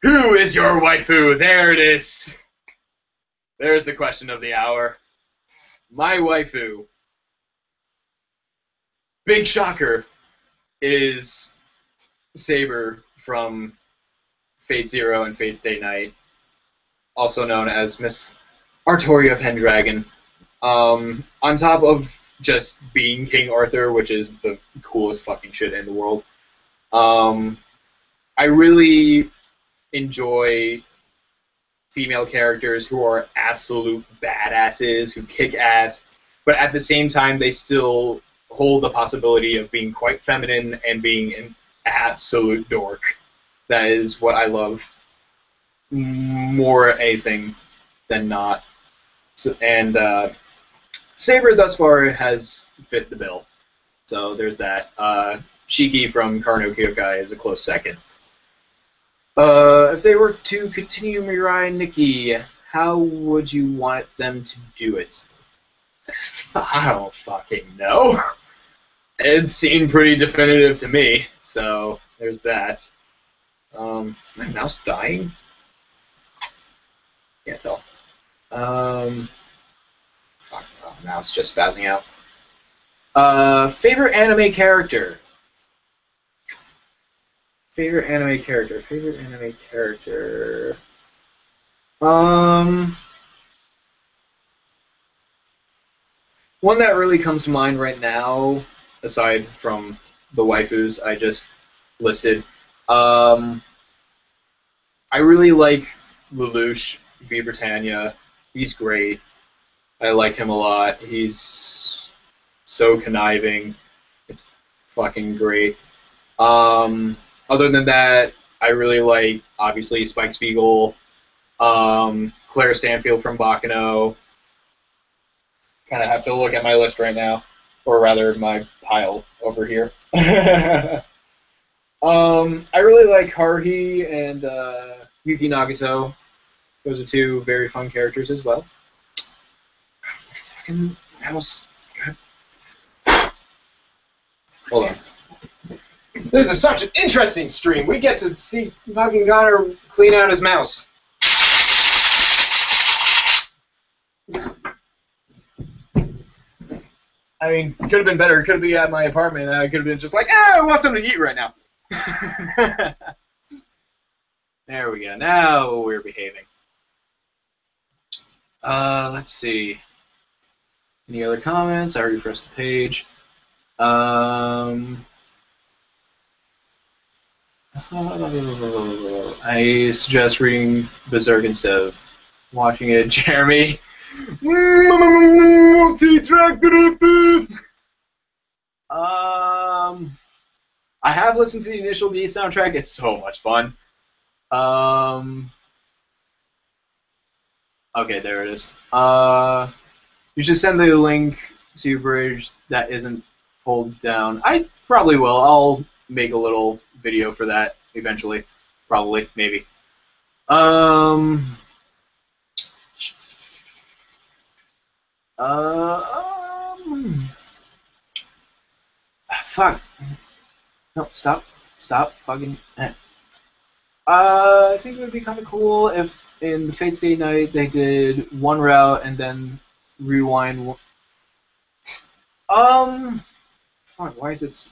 A: Who is your waifu? There it is. There's the question of the hour. My waifu, big shocker, is Saber from Fate Zero and Fate Stay Night, also known as Miss Artoria Pendragon. On top of just being King Arthur, which is the coolest fucking shit in the world, I really enjoy female characters who are absolute badasses, who kick ass, but at the same time they still hold the possibility of being quite feminine and being an absolute dork. That is what I love more anything than not. So, and Saber thus far has fit the bill. So there's that. Shiki from Karno Kyokai is a close second. If they were to continue Mirai and Nikki, how would you want them to do it? I don't fucking know. It seemed pretty definitive to me, so there's that. Is my mouse dying? Can't tell. Fuck, oh, now it's just spazzing out. Favorite anime character? Favorite anime character. One that really comes to mind right now, aside from the waifus I just listed, I really like Lelouch, V. Britannia. He's great. I like him a lot. He's so conniving. It's fucking great. Other than that, I really like, obviously, Spike Spiegel, Claire Stanfield from Bakano. Kind of have to look at my list right now, or rather, my pile over here. I really like Haruhi and Yuki Nagato. Those are two very fun characters as well. Fucking mouse. Hold on. This is such an interesting stream. We get to see fucking Connor clean out his mouse. I mean, could have been better. Could have been at my apartment. I could have been just like, I want something to eat right now. There we go. Now we're behaving. Let's see. Any other comments? I already refreshed the page. I suggest reading Berserk instead of watching it, Jeremy. I have listened to the Initial D soundtrack. It's so much fun. Okay, there it is. You should send the link to your bridge that isn't pulled down. I probably will. I'll make a little video for that eventually. Probably, maybe. Um. Fuck. No, stop. Stop fucking. I think it would be kind of cool if in the Fate Stay Night they did one route and then rewind. Fuck, why is it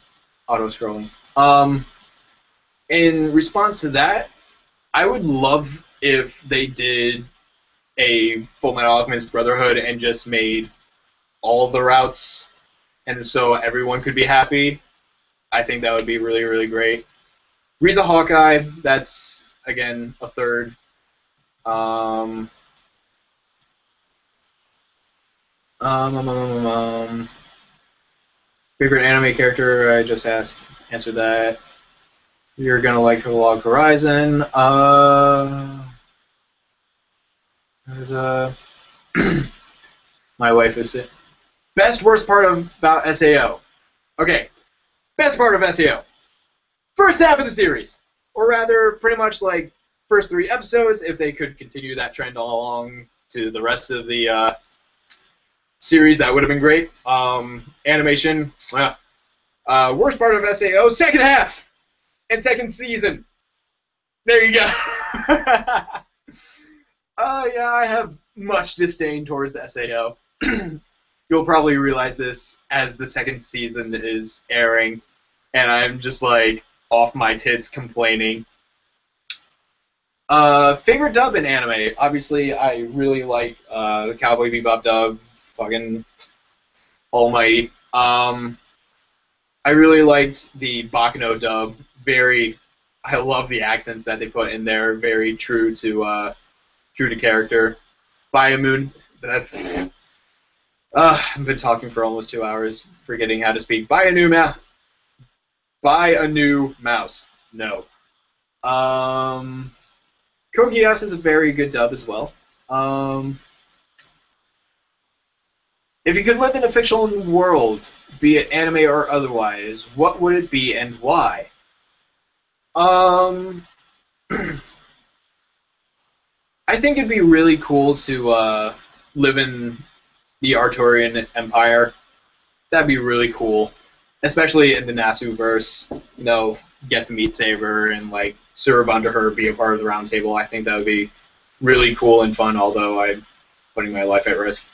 A: auto scrolling? In response to that, I would love if they did a Full Metal Alchemist Brotherhood and just made all the routes, and so everyone could be happy. I think that would be really, really great. Riza Hawkeye, that's, again, a third. Favorite anime character, I just answered that. You're gonna like Log Horizon. There's a... My wife is it. Best worst part about SAO. Okay, best part of SAO. First half of the series, or rather, pretty much like first 3 episodes. If they could continue that trend all along to the rest of the series, that would have been great. Animation. Worst part of SAO. Second half and second season. There you go. Yeah, I have much disdain towards SAO. You'll probably realize this as the second season is airing, and I'm just like off my tits complaining. Favorite dub in anime? Obviously, I really like the Cowboy Bebop dub, fucking almighty. I really liked the Baccano dub. I love the accents that they put in there. Very true to character. Biomoon. I've been talking for almost 2 hours, forgetting how to speak. Buy a new mouse. No. Code Geass is a very good dub as well. If you could live in a fictional world, be it anime or otherwise, what would it be and why? I think it'd be really cool to live in the Arturian Empire. That'd be really cool, especially in the Nasu-verse. You know, get to meet Saber and like serve under her, be a part of the Round Table. I think that would be really cool and fun. Although I'm putting my life at risk.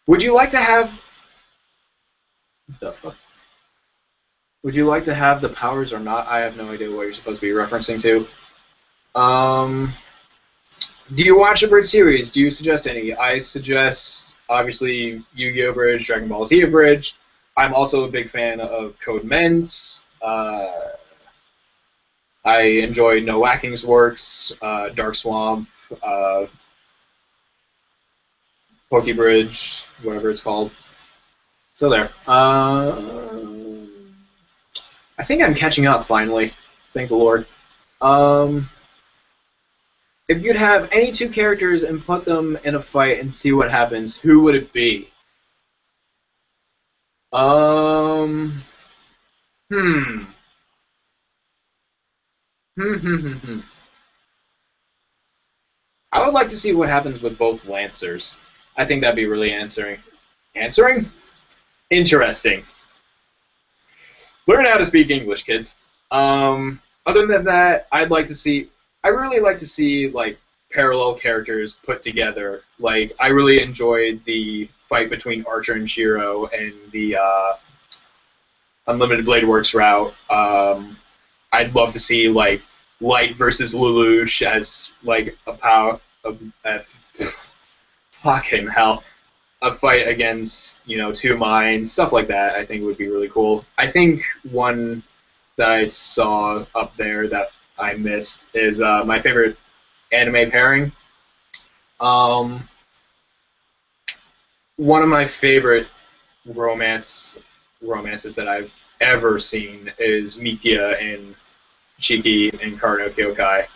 A: Would you like to have the fuck? Would you like to have the powers or not? I have no idea what you're supposed to be referencing to. Do you watch Abridged series? Do you suggest any? I suggest, obviously, Yu-Gi-Oh! Abridged, Dragon Ball Z Abridged. I'm also a big fan of Code Ment. I enjoy No Wacking's works, Dark Swamp, Pokebridge, whatever it's called. So there. I think I'm catching up, finally. Thank the Lord. If you'd have any 2 characters and put them in a fight and see what happens, who would it be? I would like to see what happens with both Lancers. I think that'd be really answering. Interesting. Learn how to speak English, kids. Other than that, I really like to see like parallel characters put together. Like I really enjoyed the fight between Archer and Shiro and the Unlimited Blade Works route. I'd love to see like Light versus Lelouch as like fucking hell, a fight against 2 minds, stuff like that. I think would be really cool. I think one that I saw up there that I missed is my favorite anime pairing. One of my favorite romances that I've ever seen is Mikia and Chiki in Karno Kyokai.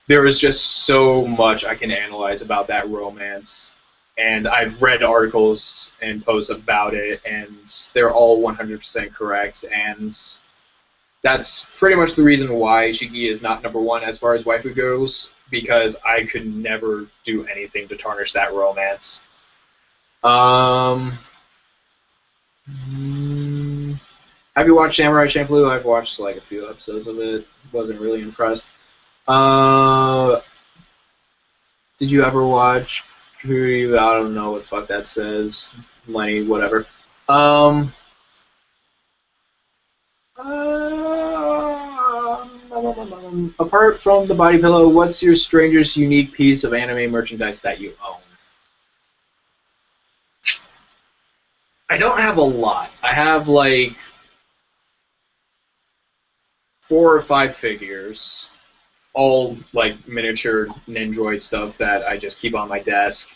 A: There is just so much I can analyze about that romance, and I've read articles and posts about it, and they're all 100% correct, and That's pretty much the reason why Shiki is not #1 as far as waifu goes, because I could never do anything to tarnish that romance. Have you watched Samurai Champloo? I've watched like a few episodes of it. Wasn't really impressed. Did you ever watch Kuri? I don't know what the fuck that says. Lenny, whatever. Apart from the body pillow, what's your strangest unique piece of anime merchandise that you own? I don't have a lot. I have like 4 or 5 figures, all like miniature Nendroid stuff that I just keep on my desk.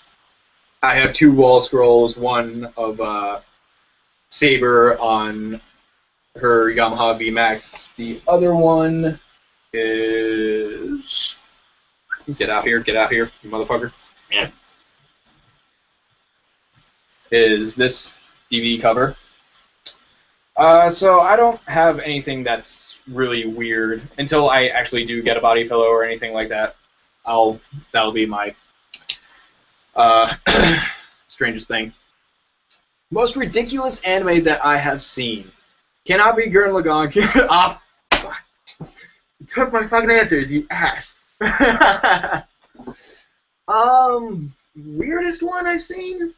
A: I have 2 wall scrolls, one of Saber on her Yamaha VMAX. The other one is... Get out here, you motherfucker. Yeah. Is this DVD cover. So I don't have anything that's really weird until I actually do get a body pillow or anything like that. That'll be my strangest thing. Most ridiculous anime that I have seen. Cannot be Gurren Lagann. You took my fucking answers, you ass. Weirdest one I've seen?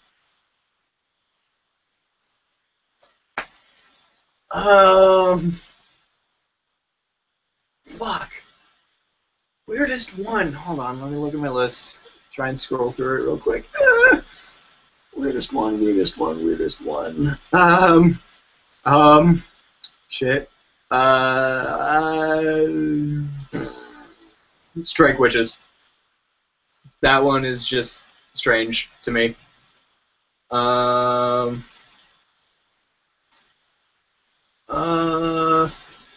A: Fuck. Weirdest one. Hold on, let me look at my list. Try and scroll through it real quick. Weirdest one. Shit. Strike Witches. That one is just strange to me.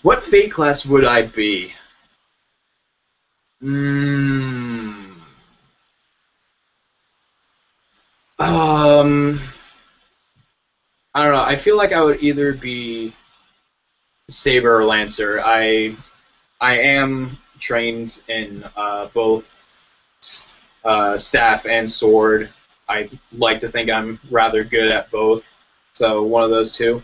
A: What fate class would I be? I don't know. I feel like I would either be Saber or Lancer. I am trained in both staff and sword. I like to think I'm rather good at both, so one of those two.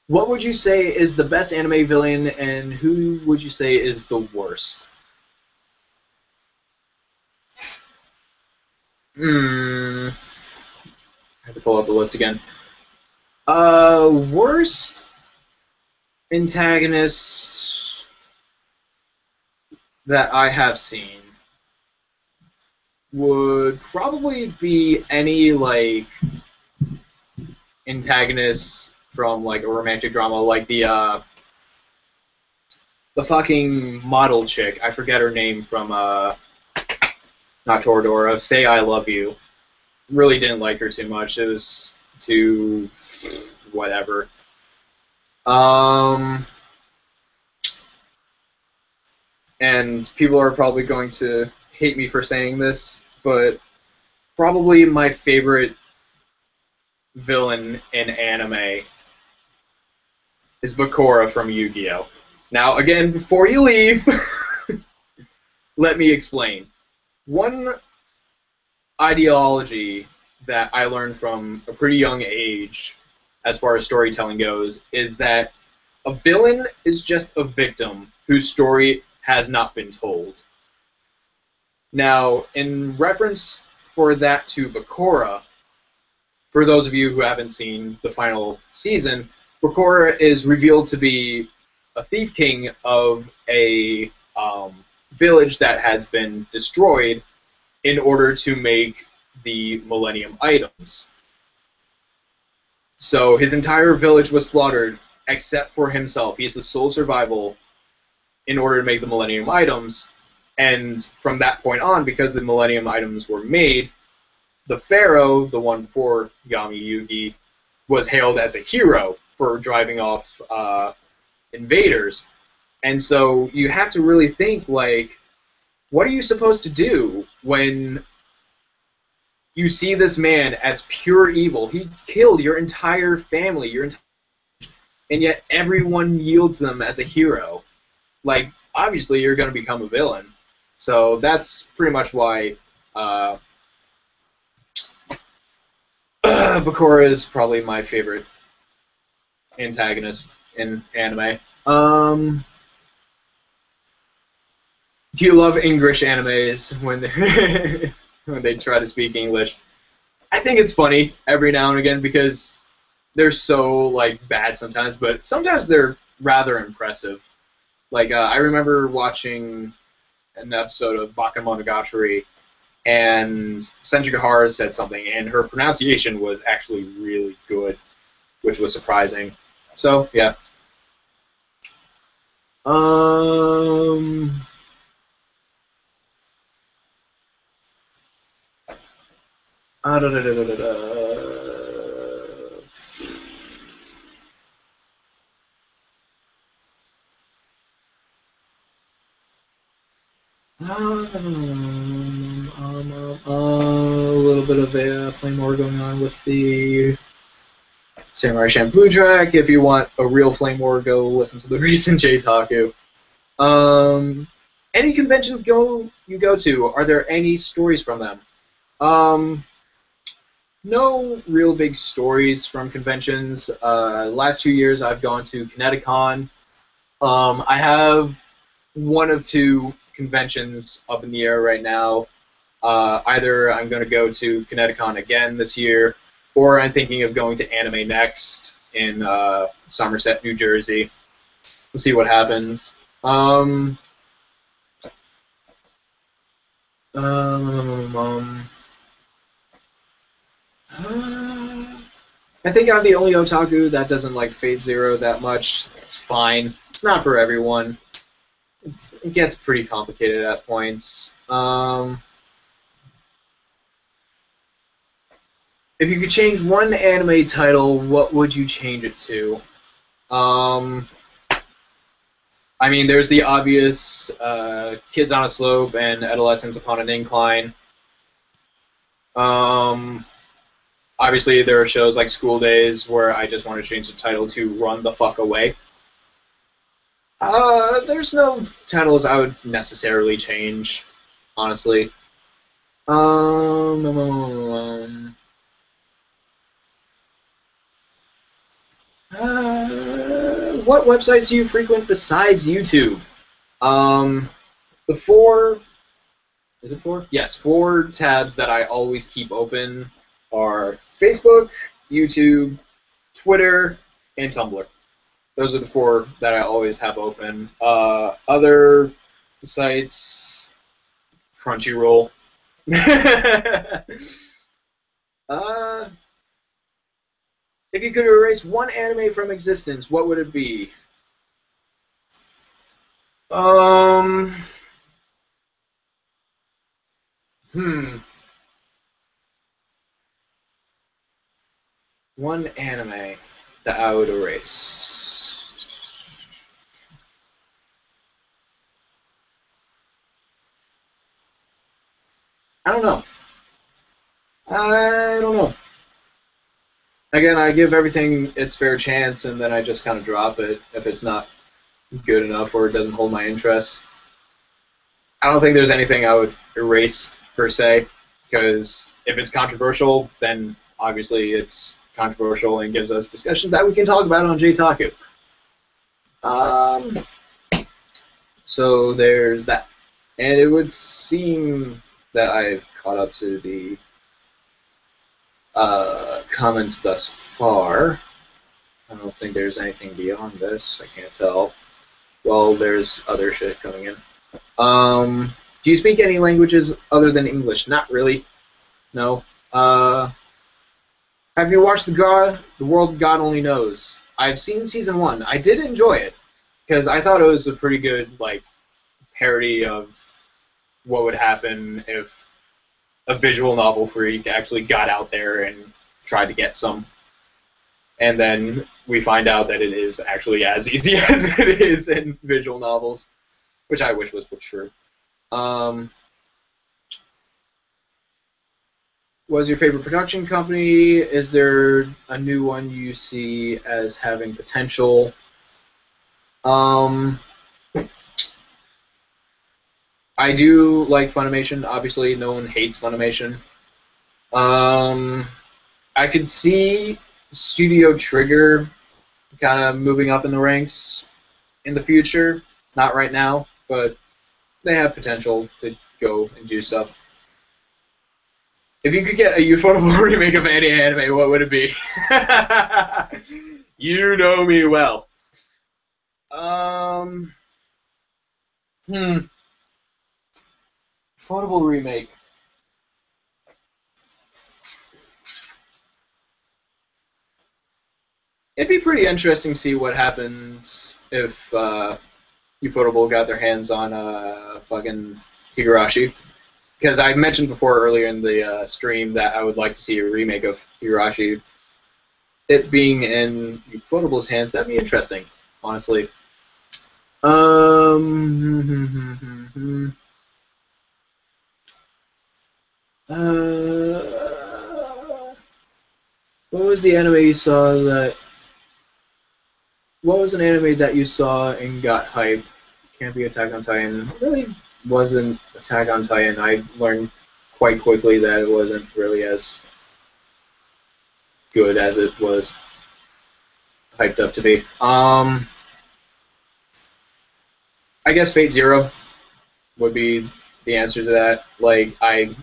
A: What would you say is the best anime villain, and who would you say is the worst? I have to pull up the list again. Worst antagonist that I have seen would probably be any, like, antagonist from, like, a romantic drama, like the fucking model chick. I forget her name from, not Toradora. Say I Love You. Really didn't like her too much. It was too... whatever. And people are probably going to hate me for saying this, but probably my favorite villain in anime is Bakura from Yu-Gi-Oh! Now, again, before you leave, let me explain. One ideology that I learned from a pretty young age, as far as storytelling goes, is that a villain is just a victim whose story has not been told. Now, in reference for that to Bakura, for those of you who haven't seen the final season, Bakura is revealed to be a thief king of a village that has been destroyed in order to make the Millennium items. So his entire village was slaughtered except for himself. He is the sole survival in order to make the Millennium items. And from that point on, because the Millennium items were made, the Pharaoh, the one before Yami Yugi, was hailed as a hero for driving off invaders. And so you have to really think, like, what are you supposed to do when you see this man as pure evil? He killed your entire family, and yet everyone yields them as a hero. Like, obviously, you're going to become a villain. So that's pretty much why Bakura is probably my favorite antagonist in anime. Do you love English animes when they, when they try to speak English? I think it's funny every now and again because they're so like bad sometimes, but sometimes they're rather impressive. Like I remember watching an episode of Bakemonogatari, and Senjigahara said something, and her pronunciation was actually really good, which was surprising. So yeah. Da, da, da, da, da, da. A little bit of a play more going on with the Samurai Champloo track. If you want a real flame war, go listen to the recent J-Taku. Any conventions you go to, are there any stories from them? No real big stories from conventions. Last 2 years I've gone to Kineticon. I have one of two conventions up in the air right now. Either I'm going to go to Kineticon again this year, or I'm thinking of going to Anime Next in Somerset, New Jersey. We'll see what happens. I think I'm the only otaku that doesn't like Fate Zero that much. It's fine. It's not for everyone. It gets pretty complicated at points. If you could change one anime title, what would you change it to? I mean, there's the obvious Kids on a Slope and Adolescence Upon an Incline. Obviously, there are shows like School Days where I just want to change the title to Run the Fuck Away. There's no titles I would necessarily change, honestly. What websites do you frequent besides YouTube? The four... Is it four? Yes, 4 tabs that I always keep open are Facebook, YouTube, Twitter, and Tumblr. Those are the 4 that I always have open. Other sites, Crunchyroll. If you could erase one anime from existence, what would it be? One anime that I would erase. I don't know. Again, I give everything its fair chance, and then I just kind of drop it if it's not good enough or it doesn't hold my interest. I don't think there's anything I would erase, per se, because if it's controversial, then obviously it's controversial and gives us discussions that we can talk about on J-Taku. So there's that. And it would seem that I've caught up to the comments thus far. I don't think there's anything beyond this. I can't tell. Well, there's other shit coming in. Do you speak any languages other than English? Not really. No. Have you watched The World God Only Knows? I've seen season 1. I did enjoy it because I thought it was a pretty good like parody of what would happen if a visual novel freak actually got out there and tried to get some. And then we find out that it is actually as easy as it is in visual novels, which I wish was true. was your favorite production company? Is there a new one you see as having potential? I do like Funimation. Obviously, no one hates Funimation. I could see Studio Trigger kind of moving up in the ranks in the future. Not right now, but they have potential to go and do stuff. If you could get a Ufotable remake of any anime, what would it be? You know me well. Ufotable remake. It'd be pretty interesting to see what happens if Ufotable got their hands on fucking Higurashi. Because I mentioned before earlier in the stream that I would like to see a remake of Higurashi. It being in Ufotable's hands, that'd be interesting, honestly. What was the anime you saw that... What was an anime that you saw and got hype? Can't be Attack on Titan. It really wasn't Attack on Titan. I learned quite quickly that it wasn't really as good as it was hyped up to be. I guess Fate Zero would be the answer to that. Like, I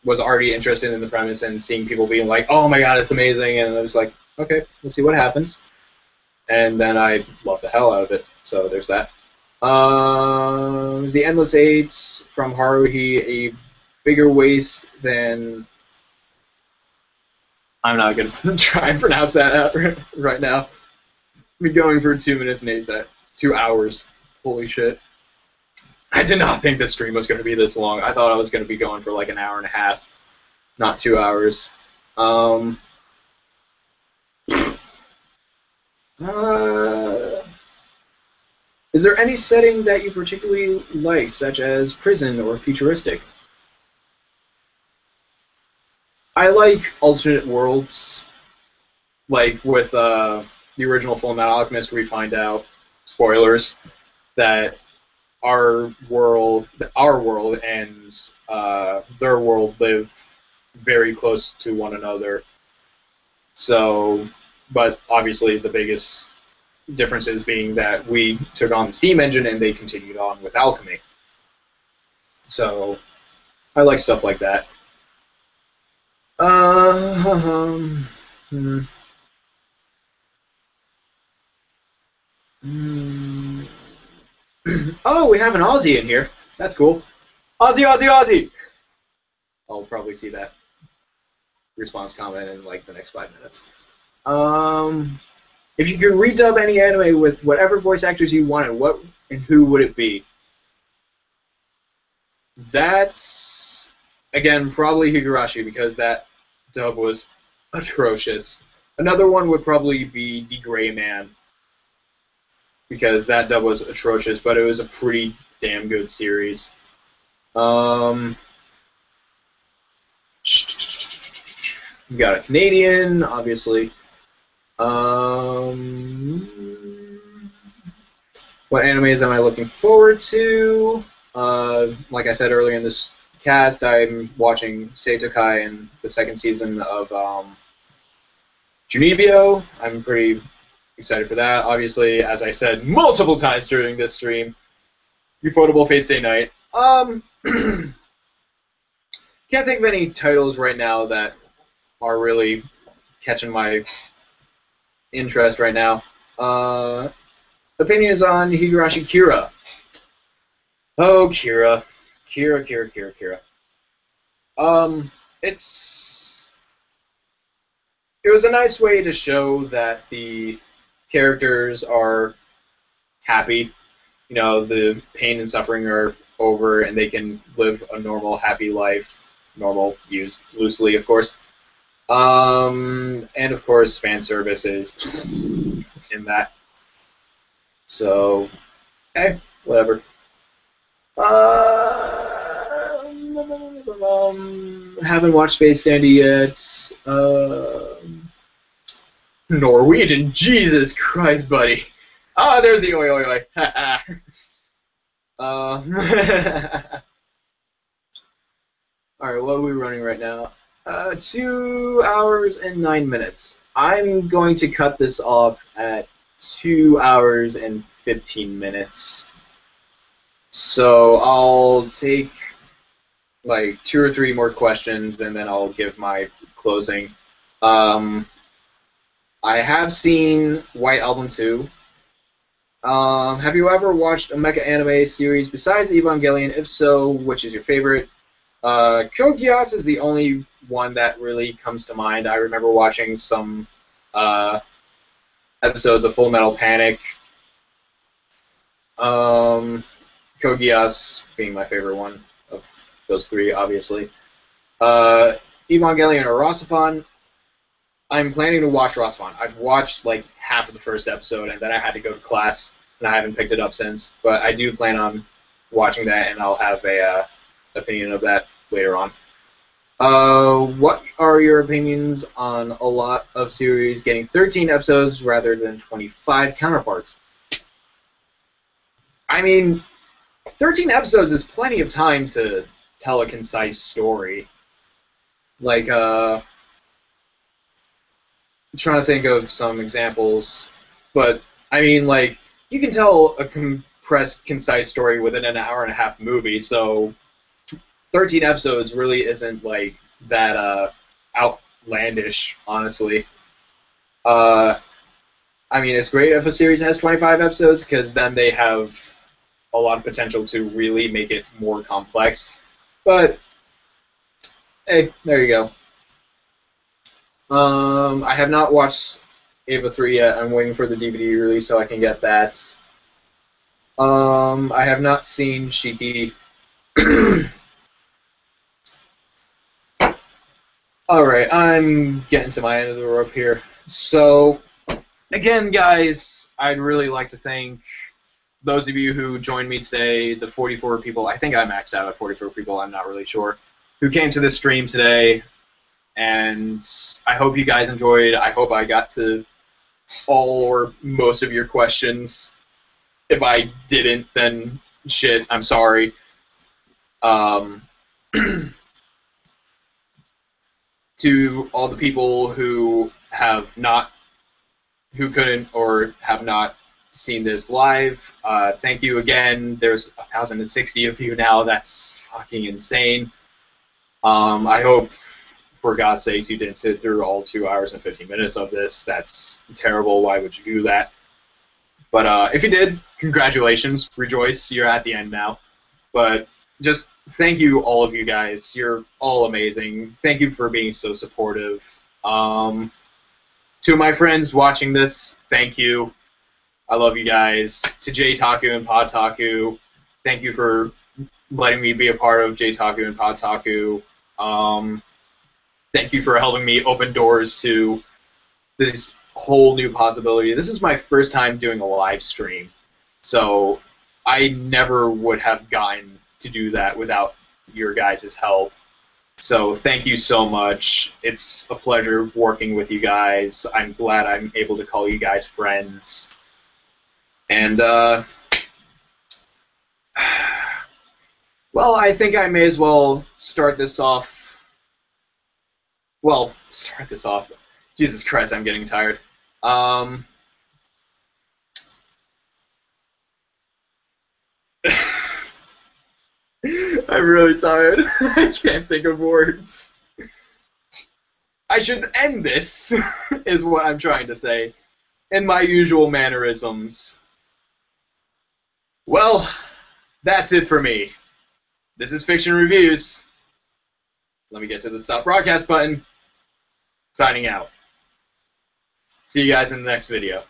A: was already interested in the premise and seeing people being like, oh my god, it's amazing, and I was like, okay, we'll see what happens. And then I loved the hell out of it, so there's that. The Endless Eights from Haruhi, a bigger waist than... I'm not going to try and pronounce that out right now. We're going for 2 minutes and 2 hours. Holy shit. I did not think this stream was going to be this long. I thought I was going to be going for like an hour and a half, not 2 hours. Is there any setting that you particularly like, such as prison or futuristic? I like alternate worlds, like with the original Fullmetal Alchemist, where we find out, spoilers, that our world and their world live very close to one another. So, but obviously the biggest differences being that we took on the steam engine and they continued on with alchemy. So, I like stuff like that. Oh, we have an Aussie in here. That's cool. Aussie, Aussie, Aussie! I'll probably see that response comment in like the next 5 minutes. If you could redub any anime with whatever voice actors you wanted, what and who would it be? That's, again, probably Higurashi, because that dub was atrocious. Another one would probably be The Gray Man, because that dub was atrocious, but it was a pretty damn good series. You got a Canadian, obviously. What animes am I looking forward to? Like I said earlier in this cast, I'm watching Seitokai and the second season of Junibyo. I'm pretty excited for that. Obviously, as I said multiple times during this stream, Ufotable Fate Stay Night. Can't think of any titles right now that are really catching my interest right now. Opinions on Higurashi Kira. Oh, Kira. Kira. It was a nice way to show that the characters are happy. You know, the pain and suffering are over and they can live a normal, happy life. Normal, used loosely, of course. And of course, fan service is in that. So, okay, whatever. Haven't watched Space Dandy yet. Norwegian, Jesus Christ, buddy. Oh, there's the oi oi oi. Alright, what are we running right now? 2 hours and 9 minutes. I'm going to cut this off at 2 hours and 15 minutes. So I'll take like 2 or 3 more questions and then I'll give my closing. I have seen White Album 2. Have you ever watched a mecha anime series besides Evangelion? If so, which is your favorite? Code Geass is the only one that really comes to mind. I remember watching some episodes of Full Metal Panic. Code Geass being my favorite one of those 3, obviously. Evangelion or Rasafan. I'm planning to watch Rasafan. I've watched like half of the first episode, and then I had to go to class, and I haven't picked it up since. But I do plan on watching that, and I'll have a opinion of that later on. What are your opinions on a lot of series getting 13 episodes rather than 25 counterparts? I mean, 13 episodes is plenty of time to tell a concise story. Like, I'm trying to think of some examples, but I mean, like, you can tell a compressed, concise story within an hour and a half movie, so 13 episodes really isn't like that outlandish, honestly. I mean, it's great if a series has 25 episodes because then they have a lot of potential to really make it more complex. But hey, there you go. I have not watched Ava 3 yet. I'm waiting for the DVD release so I can get that. I have not seen Shiki. Alright, I'm getting to my end of the rope here. So, again, guys, I'd really like to thank those of you who joined me today, the 44 people. I think I maxed out at 44 people, I'm not really sure, who came to this stream today. And I hope you guys enjoyed. I hope I got to all or most of your questions. If I didn't, then shit, I'm sorry. To all the people who couldn't or have not seen this live, thank you again. There's 1,060 of you now. That's fucking insane. I hope, for God's sakes, you didn't sit through all 2 hours and 15 minutes of this. That's terrible. Why would you do that? But if you did, congratulations. Rejoice. You're at the end now. But just thank you, all of you guys. You're all amazing. Thank you for being so supportive. To my friends watching this, thank you. I love you guys. To J-Taku and Pod-Taku, thank you for letting me be a part of J-Taku and Pod-Taku. Thank you for helping me open doors to this whole new possibility. This is my first time doing a live stream, so I never would have gotten to do that without your guys' help. So thank you so much. It's a pleasure working with you guys. I'm glad I'm able to call you guys friends. And, well, I think I may as well start this off. Well, start this off. Jesus Christ, I'm getting tired. I'm really tired. I can't think of words. I should end this, is what I'm trying to say, in my usual mannerisms. Well, that's it for me. This is Fiction Reviews. Let me get to the stop broadcast button. Signing out. See you guys in the next video.